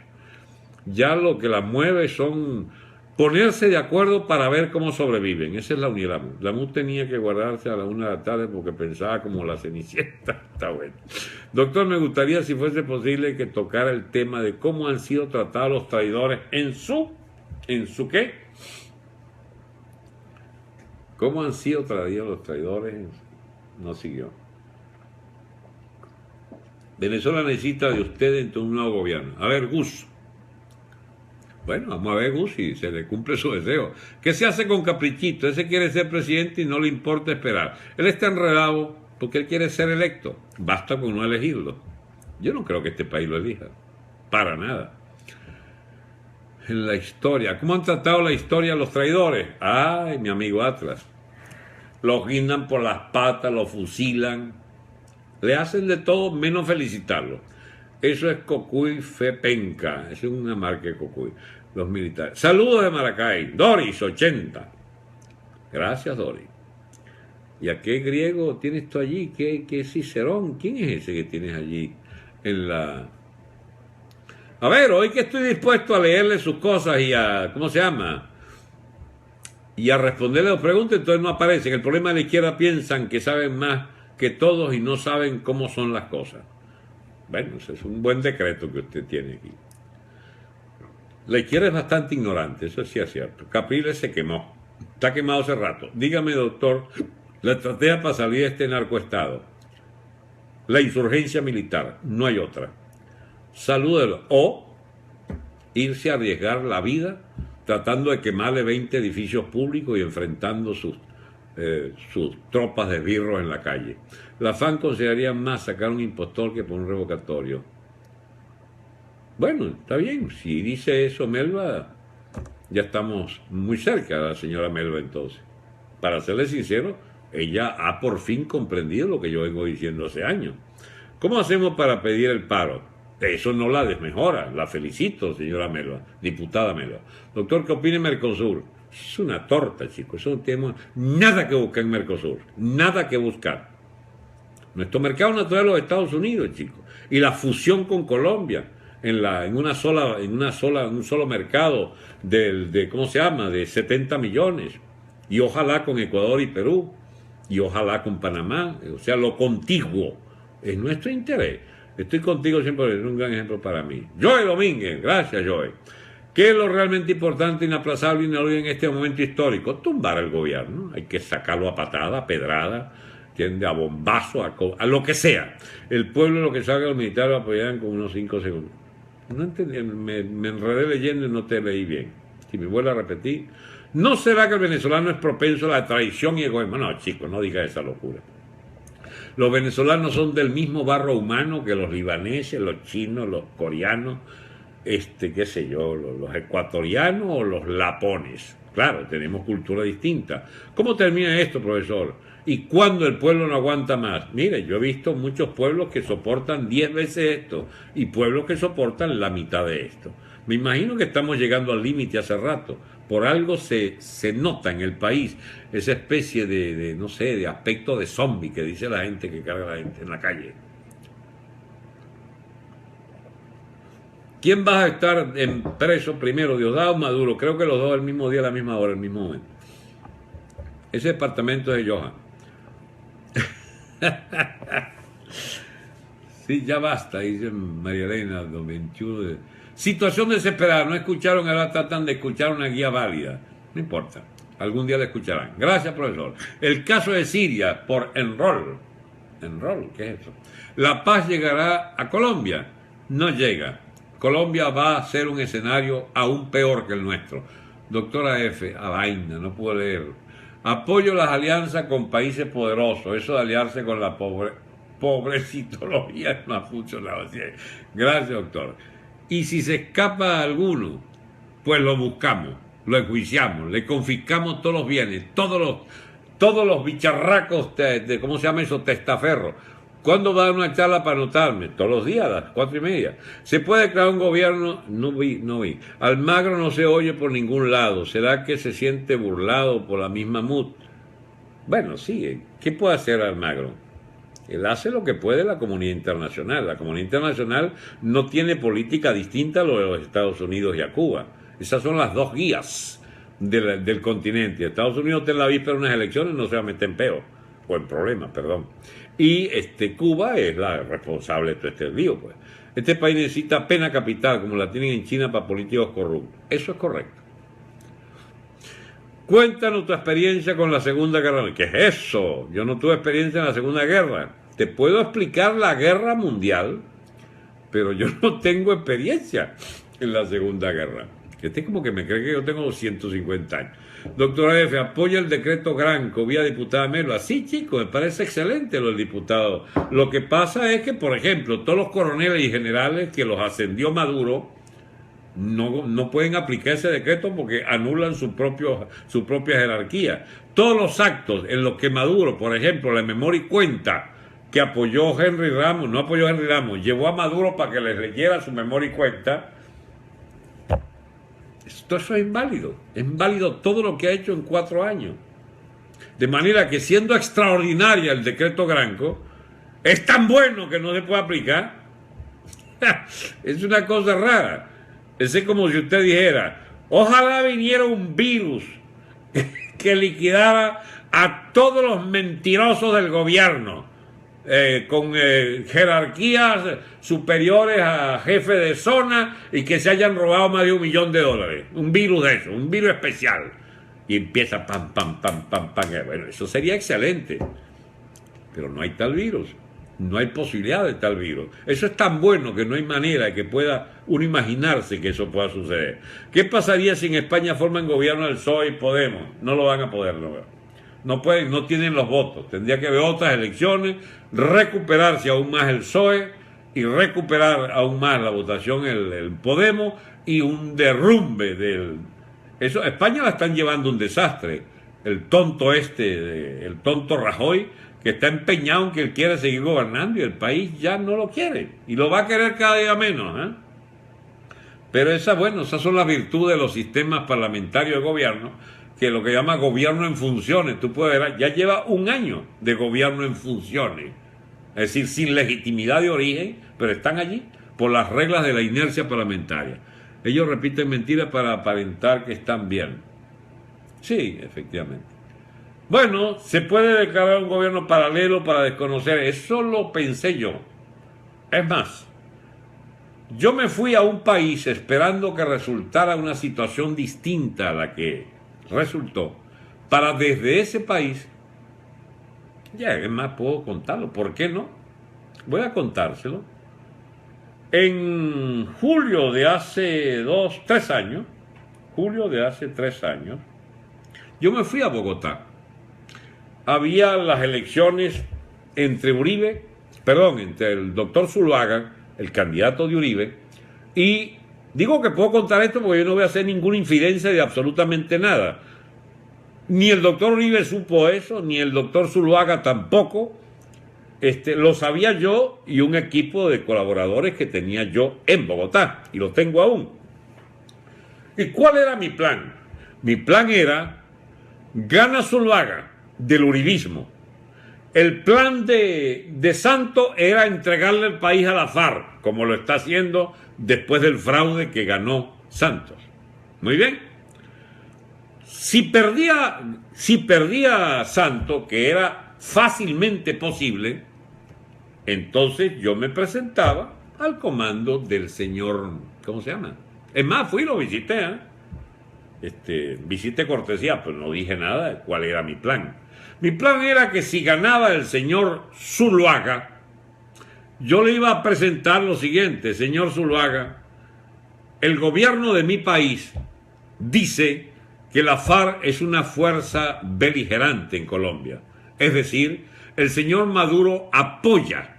Speaker 2: Ya lo que la mueve son ponerse de acuerdo para ver cómo sobreviven. Esa es la unidad. La MUD tenía que guardarse a la 1 de la tarde porque pensaba como la Cenicienta. Está bueno. Doctor, me gustaría, si fuese posible, que tocara el tema de cómo han sido tratados los traidores ¿en su qué? ¿Cómo han sido tratados los traidores? No siguió. Venezuela necesita de usted en un nuevo gobierno. A ver, Gus. Bueno, vamos a ver, Gus, si se le cumple su deseo. ¿Qué se hace con Caprichito? Ese quiere ser presidente y no le importa esperar. Él está enredado porque él quiere ser electo. Basta con no elegirlo. Yo no creo que este país lo elija. Para nada. En la historia. ¿Cómo han tratado la historia los traidores? Ay, mi amigo Atlas. Los guindan por las patas, los fusilan. Le hacen de todo menos felicitarlo.
Speaker 1: Eso es Cocuy Fepenca, es una marca de Cocuy, los militares. Saludos de Maracay, Doris 80. Gracias, Doris. ¿Y a qué griego tienes tú allí? ¿Qué Cicerón? ¿Quién es ese que tienes allí en la...? A ver, hoy que estoy dispuesto a leerle sus cosas y a... ¿Cómo se llama? Y a responderle las preguntas, entonces no aparecen. El problema de la izquierda, piensan que saben más que todos y no saben cómo son las cosas. Bueno, ese es un buen decreto que usted tiene aquí. La izquierda es bastante ignorante, eso sí es cierto. Capriles se quemó, está quemado hace rato. Dígame, doctor, la estrategia para salir de este narcoestado, la insurgencia militar, no hay otra. Salúdelo. O irse a arriesgar la vida tratando de quemarle 20 edificios públicos y enfrentando sus tropas de birros en la calle. La FAN consideraría más sacar un impostor que por un revocatorio. Bueno, está bien, si dice eso Melba, ya estamos muy cerca de la señora Melba entonces. Para serle sincero, ella ha por fin comprendido lo que yo vengo diciendo hace años. ¿Cómo hacemos para pedir el paro? Eso no la desmejora, la felicito, señora Melba, diputada Melba. Doctor, ¿qué opina Mercosur? Es una torta, chicos, eso no tenemos nada que buscar en Mercosur, nada que buscar. Nuestro mercado natural es los Estados Unidos, chicos, y la fusión con Colombia en un solo mercado ¿cómo se llama? De 70 millones, y ojalá con Ecuador y Perú, y ojalá con Panamá, o sea, lo contiguo, es nuestro interés. Estoy contigo siempre, es un gran ejemplo para mí. Joey Domínguez, gracias Joey. ¿Qué es lo realmente importante, inaplazable y inaudito en este momento histórico? Tumbar al gobierno, hay que sacarlo a patada, a pedrada, a bombazo, a lo que sea. El pueblo, lo que salga, los militares lo apoyarán con unos 5 segundos. No entendí, me enredé leyendo y no te leí bien. Si me vuelvo a repetir, ¿no será que el venezolano es propenso a la traición y egoísmo? No, chicos, no diga esa locura. Los venezolanos son del mismo barro humano que los libaneses, los chinos, los coreanos, qué sé yo, los ecuatorianos o los lapones. Claro, tenemos cultura distinta. ¿Cómo termina esto, profesor? ¿Y cuándo el pueblo no aguanta más? Mire, yo he visto muchos pueblos que soportan 10 veces esto y pueblos que soportan la mitad de esto. Me imagino que estamos llegando al límite hace rato. Por algo se nota en el país esa especie no sé, de aspecto de zombie que dice la gente que carga a la gente en la calle. ¿Quién va a estar en preso primero, Diosdado o Maduro? Creo que los dos el mismo día, a la misma hora, el mismo momento. Ese departamento es de Johan. Sí, ya basta, dice María Elena, 21 de... Situación desesperada, no escucharon, ahora tratan de escuchar una guía válida. No importa, algún día la escucharán. Gracias, profesor. El caso de Siria, por Enrol. ¿Enrol? ¿Qué es eso? ¿La paz llegará a Colombia? No llega. Colombia va a ser un escenario aún peor que el nuestro. Doctora F, a vaina, no puedo leerlo. Apoyo las alianzas con países poderosos. Eso de aliarse con la pobrecitología no ha funcionado así. Gracias, doctor. Y si se escapa alguno, pues lo buscamos, lo enjuiciamos, le confiscamos todos los bienes, todos los bicharracos, ¿cómo se llama eso? Testaferros. ¿Cuándo va a dar una charla para anotarme? Todos los días, a las 4:30. ¿Se puede crear un gobierno? No vi. Almagro no se oye por ningún lado. ¿Será que se siente burlado por la misma MUD? Bueno, sí. ¿Qué puede hacer Almagro? Él hace lo que puede la comunidad internacional. La comunidad internacional no tiene política distinta a lo de los Estados Unidos y a Cuba. Esas son las dos guías del continente. Estados Unidos está en la víspera de unas elecciones, no se va a meter en peo, o en problemas, perdón. Y Cuba es la responsable de todo este lío, pues. Este país necesita pena capital, como la tienen en China para políticos corruptos. Eso es correcto. Cuéntanos tu experiencia con la Segunda Guerra Mundial. ¿Qué es eso? Yo no tuve experiencia en la Segunda Guerra. Te puedo explicar la Guerra Mundial, pero yo no tengo experiencia en la Segunda Guerra. Como que me cree que yo tengo 250 años. Doctora F, apoya el decreto Granco vía diputada Melba. Sí, chicos, me parece excelente lo del diputado. Lo que pasa es que, por ejemplo, todos los coroneles y generales que los ascendió Maduro no pueden aplicar ese decreto porque anulan su propia jerarquía. Todos los actos en los que Maduro, por ejemplo, la memoria y cuenta
Speaker 2: que apoyó Henry Ramos, no apoyó a Henry Ramos, llevó a Maduro para que les leyera su memoria y cuenta. Eso es inválido todo lo que ha hecho en 4 años. De manera que siendo extraordinaria el decreto Granco, es tan bueno que no se puede aplicar. Es una cosa rara. Es como si usted dijera, ojalá viniera un virus que liquidara a todos los mentirosos del gobierno, con jerarquías superiores a jefe de zona y que se hayan robado más de $1 millón. Un virus de eso, un virus especial. Y empieza pam, pam, pam, pam, pam. Bueno, eso sería excelente. Pero no hay tal virus. No hay posibilidad de tal virus. Eso es tan bueno que no hay manera de que pueda uno imaginarse que eso pueda suceder. ¿Qué pasaría si en España forman gobierno el PSOE y Podemos? No lo van a poder lograr. No pueden, no tienen los votos. Tendría que haber otras elecciones, recuperarse aún más el PSOE y recuperar aún más la votación el Podemos y un derrumbe del... Eso, España la están llevando un desastre. El tonto el tonto Rajoy, que está empeñado en que él quiere seguir gobernando y el país ya no lo quiere. Y lo va a querer cada día menos, ¿eh? Pero esas son las virtudes de los sistemas parlamentarios de gobierno, que lo que llama gobierno en funciones. Tú puedes ver, ya lleva 1 año de gobierno en funciones. Es decir, sin legitimidad de origen, pero están allí por las reglas de la inercia parlamentaria. Ellos repiten mentiras para aparentar que están bien. Sí, efectivamente. Bueno, se puede declarar un gobierno paralelo para desconocer. Eso lo pensé yo. Es más, yo me fui a un país esperando que resultara una situación distinta a la que resultó, para desde ese país, ya es más, puedo contarlo. ¿Por qué no? Voy a contárselo. En julio de hace 3 años, yo me fui a Bogotá. Había las elecciones entre el doctor Zuluaga, el candidato de Uribe, y digo que puedo contar esto porque yo no voy a hacer ninguna infidencia de absolutamente nada. Ni el doctor Uribe supo eso, ni el doctor Zuluaga tampoco. Lo sabía yo y un equipo de colaboradores que tenía yo en Bogotá, y lo tengo aún. ¿Y cuál era mi plan? Mi plan era, gana Zuluaga, del uribismo. El plan de Santos era entregarle el país a la FARC, como lo está haciendo después del fraude que ganó Santos. Muy bien. Si perdía Santos, que era fácilmente posible, entonces yo me presentaba al comando del señor, ¿cómo se llama? Es más, fui y lo visité, visité cortesía, pero no dije nada de cuál era mi plan. Mi plan era que si ganaba el señor Zuluaga, yo le iba a presentar lo siguiente: señor Zuluaga, el gobierno de mi país dice que la FARC es una fuerza beligerante en Colombia. Es decir, el señor Maduro apoya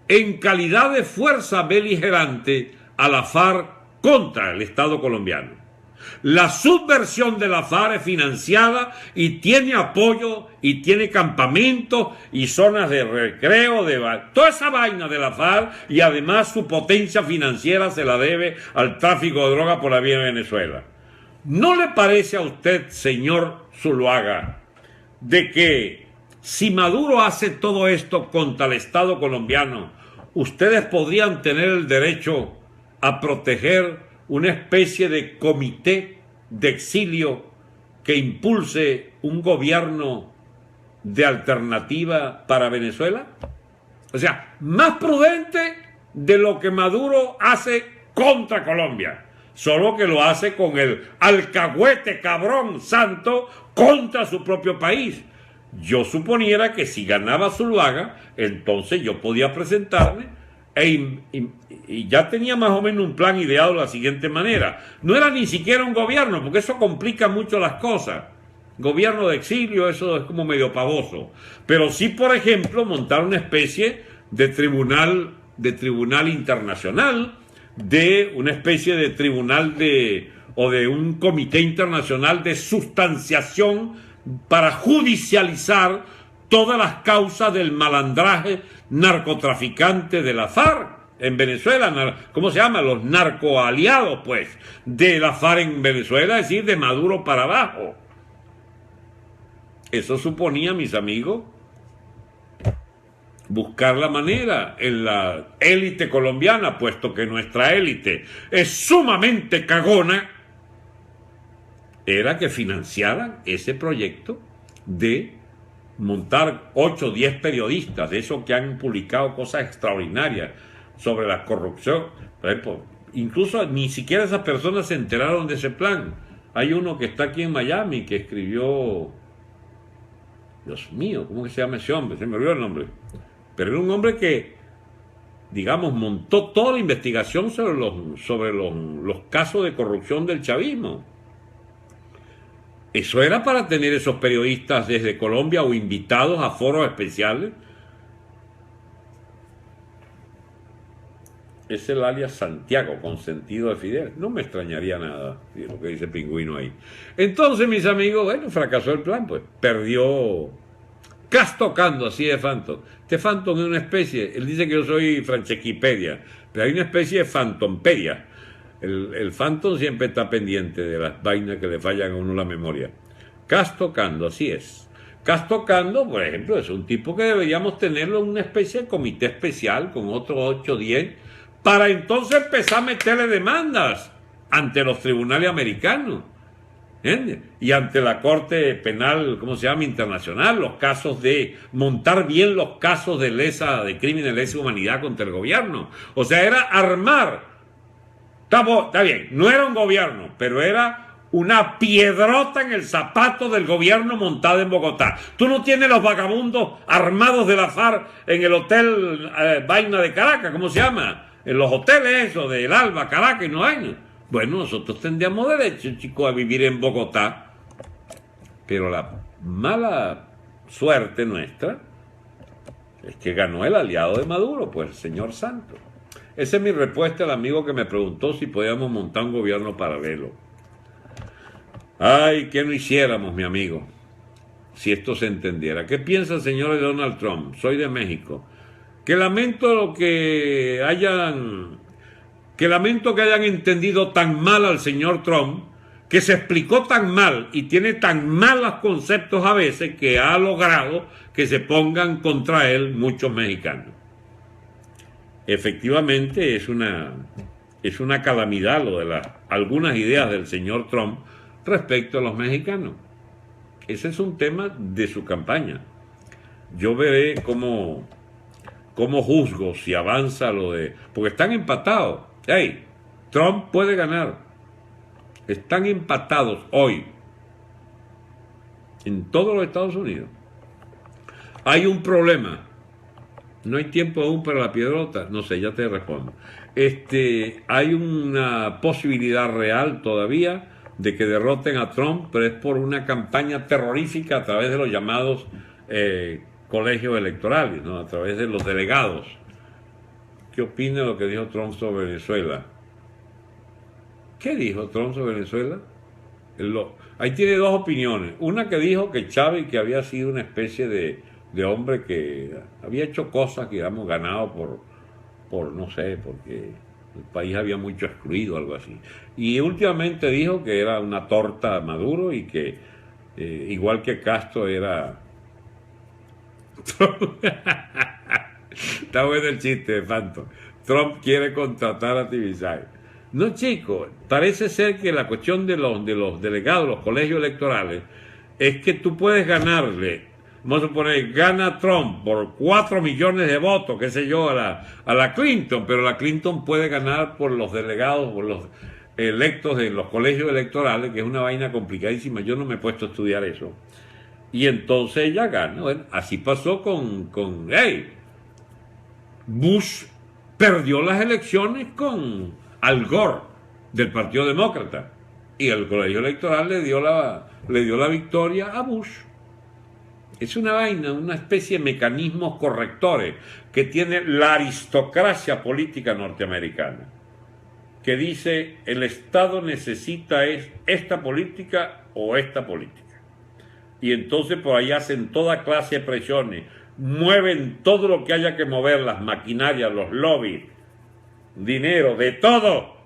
Speaker 2: en calidad de fuerza beligerante a la FARC contra el Estado colombiano. La subversión de la FARC es financiada y tiene apoyo y tiene campamentos y zonas de recreo, toda esa vaina de la FARC, y además su potencia financiera se la debe al tráfico de droga por la vía de Venezuela. ¿No le parece a usted, señor Zuluaga, de que si Maduro hace todo esto contra el Estado colombiano, ustedes podrían tener el derecho a proteger una especie de comité de exilio que impulse un gobierno de alternativa para Venezuela? O sea, más prudente de lo que Maduro hace contra Colombia, solo que lo hace con el alcahuete cabrón Santos contra su propio país. Yo suponiera que si ganaba Zuluaga, entonces yo podía presentarme y ya tenía más o menos un plan ideado de la siguiente manera. No era ni siquiera un gobierno, porque eso complica mucho las cosas. Gobierno de exilio, eso es como medio pavoso. Pero sí, por ejemplo, montar una especie de tribunal internacional, de una especie de tribunal o de un comité internacional de sustanciación para judicializar todas las causas del malandraje narcotraficante de la FARC en Venezuela. ¿Cómo se llama? Los narcoaliados, pues, de la FARC en Venezuela, es decir, de Maduro para abajo. Eso suponía, mis amigos, buscar la manera en la élite colombiana, puesto que nuestra élite es sumamente cagona, era que financiaran ese proyecto de montar 8 o 10 periodistas, de esos que han publicado cosas extraordinarias sobre la corrupción. Por ejemplo, incluso ni siquiera esas personas se enteraron de ese plan. Hay uno que está aquí en Miami que escribió, Dios mío, ¿cómo que se llama ese hombre? Se me olvidó el nombre. Pero era un hombre que, digamos, montó toda la investigación sobre los casos de corrupción del chavismo. Eso era para tener esos periodistas desde Colombia o invitados a foros especiales. Es el alias Santiago, con sentido de Fidel. No me extrañaría nada, lo que dice Pingüino ahí. Entonces, mis amigos, bueno, fracasó el plan, pues. Perdió Castocando, así de Phantom. Este Phantom es una especie, él dice que yo soy Franchequipedia, pero hay una especie de Phantompedia. El Phantom siempre está pendiente de las vainas que le fallan a uno la memoria. Castocando, así es. Castocando, por ejemplo, es un tipo que deberíamos tenerlo en una especie de comité especial con otros 8 o 10, para entonces empezar a meterle demandas ante los tribunales americanos, ¿entiendes? Y ante la Corte Penal, ¿cómo se llama?, internacional, los casos de montar bien los casos de crimen de lesa humanidad contra el gobierno. O sea, era armar. Está bien, no era un gobierno, pero era una piedrota en el zapato del gobierno montada en Bogotá. Tú no tienes los vagabundos armados de la FARC en el hotel Vaina de Caracas, ¿cómo se llama? En los hoteles esos del Alba, Caracas y no hay. Bueno, nosotros tendríamos derecho, chicos, a vivir en Bogotá, pero la mala suerte nuestra es que ganó el aliado de Maduro, pues el señor Santos. Esa es mi respuesta al amigo que me preguntó si podíamos montar un gobierno paralelo. Ay, ¿qué no hiciéramos, mi amigo, si esto se entendiera? ¿Qué piensa el señor Donald Trump? Soy de México. Que lamento que hayan entendido tan mal al señor Trump, que se explicó tan mal y tiene tan malos conceptos a veces que ha logrado que se pongan contra él muchos mexicanos. Efectivamente es una calamidad lo de algunas ideas del señor Trump respecto a los mexicanos. Ese es un tema de su campaña. Yo veré cómo juzgo si avanza lo de... Porque están empatados. Hey, Trump puede ganar. Están empatados hoy en todos los Estados Unidos. Hay un problema. No hay tiempo aún para la piedrota. No sé, ya te respondo. Hay una posibilidad real todavía de que derroten a Trump, pero es por una campaña terrorífica a través de los llamados colegios electorales, ¿no? A través de los delegados. ¿Qué opina de lo que dijo Trump sobre Venezuela? ¿Qué dijo Trump sobre Venezuela? Ahí tiene dos opiniones. Una que dijo que Chávez, que había sido una especie de hombre que había hecho cosas que habíamos ganado por no sé, porque el país había mucho excluido, algo así. Y últimamente dijo que era una torta a Maduro y que igual que Castro era... Está bueno el chiste de Phantom. Trump quiere contratar a Tibisay. No, chicos, parece ser que la cuestión de los delegados, los colegios electorales, es que tú puedes ganarle, vamos a suponer, gana Trump por 4 millones de votos, qué sé yo, a la Clinton, pero la Clinton puede ganar por los delegados, por los electos de los colegios electorales, que es una vaina complicadísima. Yo no me he puesto a estudiar eso. Y entonces ella gana. Bueno, así pasó con Bush perdió las elecciones con Al Gore del Partido Demócrata y el colegio electoral le dio la victoria a Bush. Es una vaina, una especie de mecanismos correctores que tiene la aristocracia política norteamericana, que dice el Estado necesita esta política o esta política. y entonces por ahí hacen toda clase de presiones, mueven todo lo que haya que mover, las maquinarias, los lobbies, dinero, de todo,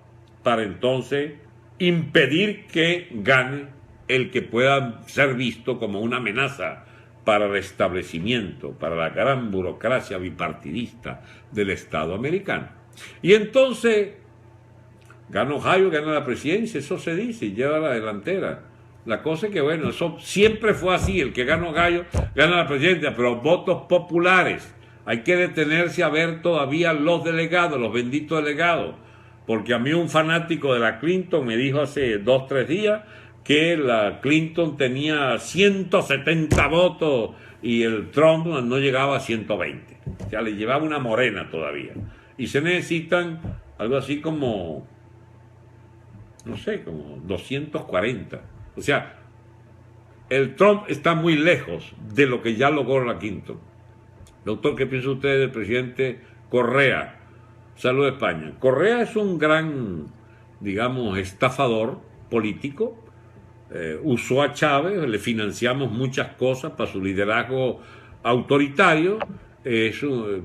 Speaker 2: para entonces impedir que gane el que pueda ser visto como una amenaza para el establecimiento, para la gran burocracia bipartidista del Estado americano. Y entonces gana Ohio, gana la presidencia, eso se dice, y lleva la delantera. La cosa es que, bueno, eso siempre fue así, el que gana Ohio gana la presidencia, pero votos populares. Hay que detenerse a ver todavía los delegados, los benditos delegados, porque a mí un fanático de la Clinton me dijo hace 2 o 3 días que la Clinton tenía 170 votos y el Trump no llegaba a 120. O sea, le llevaba una morena todavía. Y se necesitan algo así como, no sé, como 240. O sea, el Trump está muy lejos de lo que ya logró la Clinton. Doctor, ¿qué piensa usted del presidente Correa? Salud de España. Correa es un gran, digamos, estafador político. Usó a Chávez, le financiamos muchas cosas para su liderazgo autoritario,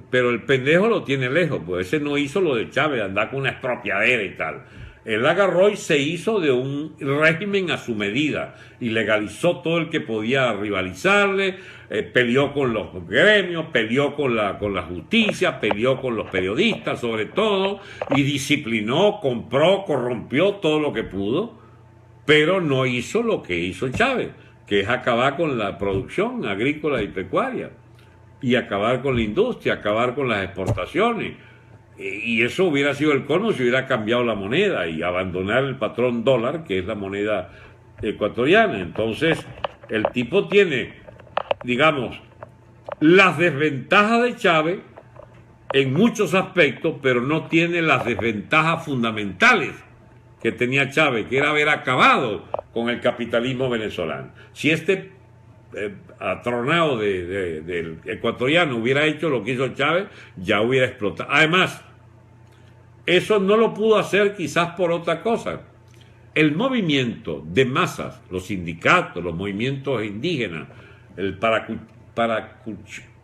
Speaker 2: pero el pendejo lo tiene lejos, pues ese no hizo lo de Chávez, andar con una expropiadera y tal. Él agarró y se hizo de un régimen a su medida y legalizó todo el que podía rivalizarle, peleó con los gremios, peleó con la justicia, peleó con los periodistas sobre todo, y disciplinó, compró, corrompió todo lo que pudo, pero no hizo lo que hizo Chávez, que es acabar con la producción agrícola y pecuaria, y acabar con la industria, acabar con las exportaciones. Y eso hubiera sido el colmo si hubiera cambiado la moneda y abandonar el patrón dólar, que es la moneda ecuatoriana. Entonces, el tipo tiene, digamos, las desventajas de Chávez en muchos aspectos, pero no tiene las desventajas fundamentales que tenía Chávez, que era haber acabado con el capitalismo venezolano. Si este atronado del ecuatoriano hubiera hecho lo que hizo Chávez, ya hubiera explotado. Además, eso no lo pudo hacer quizás por otra cosa. El movimiento de masas, los sindicatos, los movimientos indígenas, el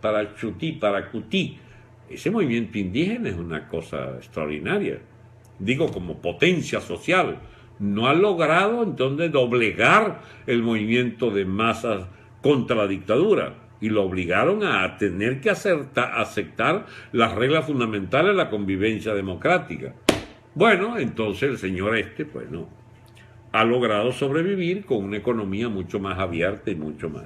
Speaker 2: Paracutí, ese movimiento indígena es una cosa extraordinaria. Digo, como potencia social, no ha logrado entonces doblegar el movimiento de masas contra la dictadura y lo obligaron a tener que aceptar las reglas fundamentales de la convivencia democrática. Bueno, entonces el señor pues no, ha logrado sobrevivir con una economía mucho más abierta y mucho más.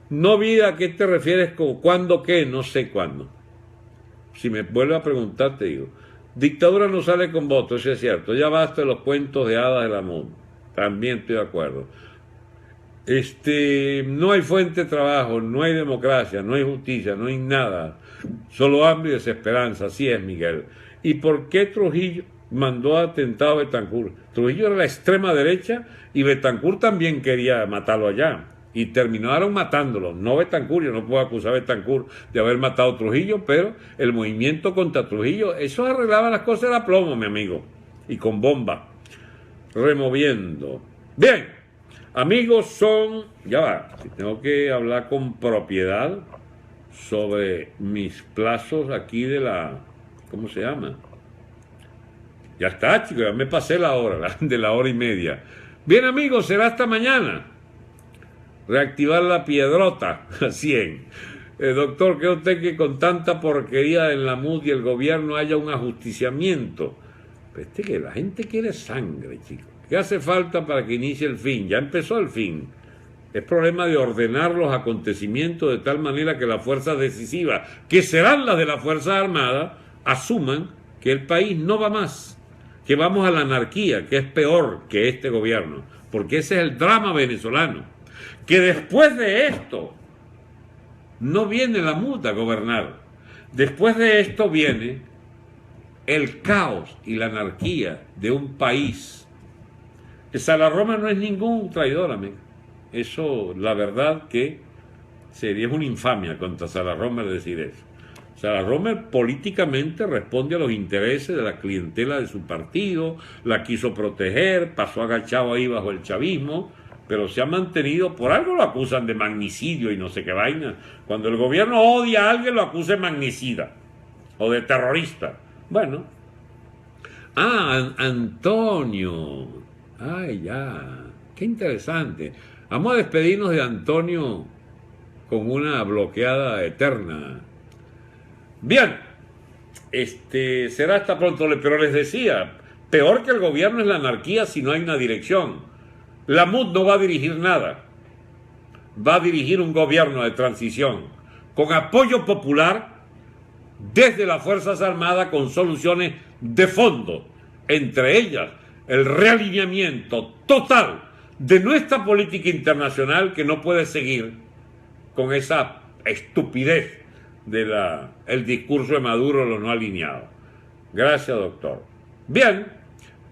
Speaker 2: No vi a qué te refieres con cuándo qué, no sé cuándo. Si me vuelve a preguntar, te digo. Dictadura no sale con votos, eso es cierto. Ya basta de los cuentos de hadas del amor. También estoy de acuerdo. No hay fuente de trabajo, no hay democracia, no hay justicia, no hay nada. Solo hambre y desesperanza, así es, Miguel. ¿Y por qué Trujillo mandó atentado a Betancur? Trujillo era la extrema derecha y Betancur también quería matarlo allá. Y terminaron matándolo. No Betancur, yo no puedo acusar a Betancur de haber matado a Trujillo, pero el movimiento contra Trujillo, eso arreglaba las cosas a plomo, mi amigo. Y con bomba. Removiendo. Bien, amigos, ya va, tengo que hablar con propiedad sobre mis plazos aquí de la, ¿cómo se llama? Ya está, chicos, ya me pasé la hora, de la hora y media. Bien, amigos, será hasta mañana. Reactivar la piedrota a 100. Doctor, ¿cree usted que con tanta porquería en la MUD y el gobierno haya un ajusticiamiento? Pues que la gente quiere sangre, chicos. ¿Qué hace falta para que inicie el fin? Ya empezó el fin. Es problema de ordenar los acontecimientos de tal manera que las fuerzas decisivas, que serán las de las Fuerzas Armadas, asuman que el país no va más, que vamos a la anarquía, que es peor que este gobierno, porque ese es el drama venezolano. Que después de esto no viene la MUD a gobernar. Después de esto viene el caos y la anarquía de un país. Que Salarroma no es ningún traidor, amigo. Eso, la verdad que sería una infamia contra Salarroma decir eso. Salarroma políticamente responde a los intereses de la clientela de su partido, la quiso proteger, pasó agachado ahí bajo el chavismo, pero se ha mantenido, por algo lo acusan de magnicidio y no sé qué vaina. Cuando el gobierno odia a alguien lo acusa de magnicida o de terrorista. Bueno. Antonio. Ay, ya. Qué interesante. Vamos a despedirnos de Antonio con una bloqueada eterna. Bien. Será hasta pronto, pero les decía, peor que el gobierno es la anarquía si no hay una dirección. La MUD no va a dirigir nada. Va a dirigir un gobierno de transición con apoyo popular desde las Fuerzas Armadas con soluciones de fondo, entre ellas el realineamiento total de nuestra política internacional que no puede seguir con esa estupidez el discurso de Maduro, lo no alineado. Gracias, doctor. Bien,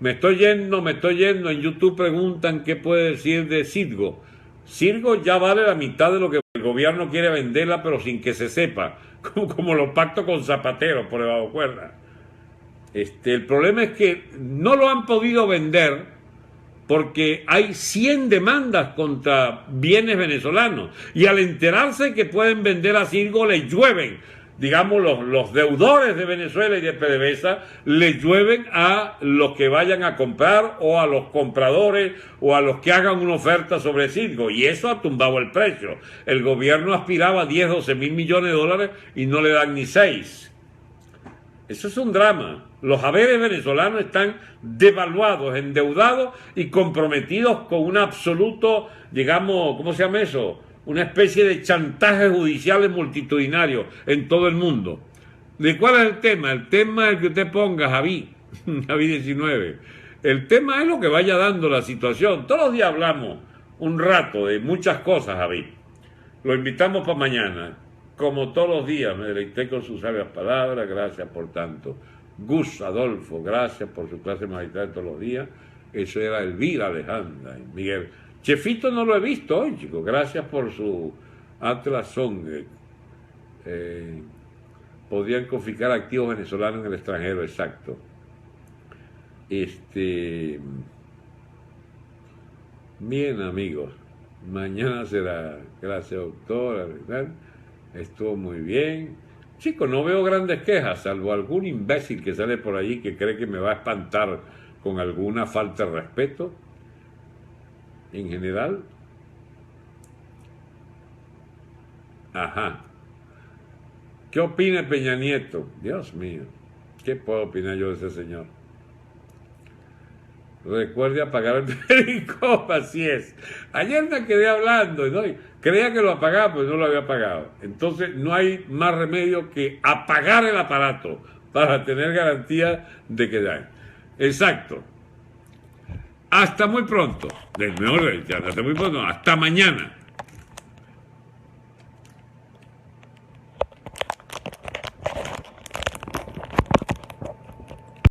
Speaker 2: me estoy yendo. En YouTube preguntan qué puede decir de Citgo. Citgo ya vale la mitad de lo que el gobierno quiere venderla, pero sin que se sepa, como los pactos con Zapatero por debajo cuerda. El problema es que no lo han podido vender porque hay 100 demandas contra bienes venezolanos, y al enterarse que pueden vender a Citgo, le llueven, digamos, los deudores de Venezuela y de PDVSA, le llueven a los que vayan a comprar o a los compradores o a los que hagan una oferta sobre Citgo, y eso ha tumbado el precio. El gobierno aspiraba a 10, 12 mil millones de dólares y no le dan ni 6. Eso es un drama. Los haberes venezolanos están devaluados, endeudados y comprometidos con un absoluto, digamos, ¿cómo se llama eso? Una especie de chantajes judiciales multitudinarios en todo el mundo. ¿De cuál es el tema? El tema es el que usted ponga, Javi 19. El tema es lo que vaya dando la situación. Todos los días hablamos un rato de muchas cosas, Javi. Lo invitamos para mañana. Como todos los días, me deleité con sus sabias palabras. Gracias por tanto. Gus Adolfo, gracias por su clase magistral todos los días. Eso era Elvira Alejandra. Miguel. Chefito no lo he visto hoy, chicos. Gracias por su Atlas Song. Podrían confiscar activos venezolanos en el extranjero, exacto. Bien, amigos. Mañana será. Gracias, doctora. Estuvo muy bien. Chicos, no veo grandes quejas, salvo algún imbécil que sale por allí que cree que me va a espantar con alguna falta de respeto. En general. Ajá. ¿Qué opina Peña Nieto? Dios mío, ¿qué puedo opinar yo de ese señor? Recuerde apagar el periscope, así es. Ayer me quedé hablando, ¿no? Creía que lo apagaba, pero no lo había apagado. Entonces no hay más remedio que apagar el aparato para tener garantía de que da. Exacto. Hasta muy pronto. Hasta muy pronto. Hasta mañana.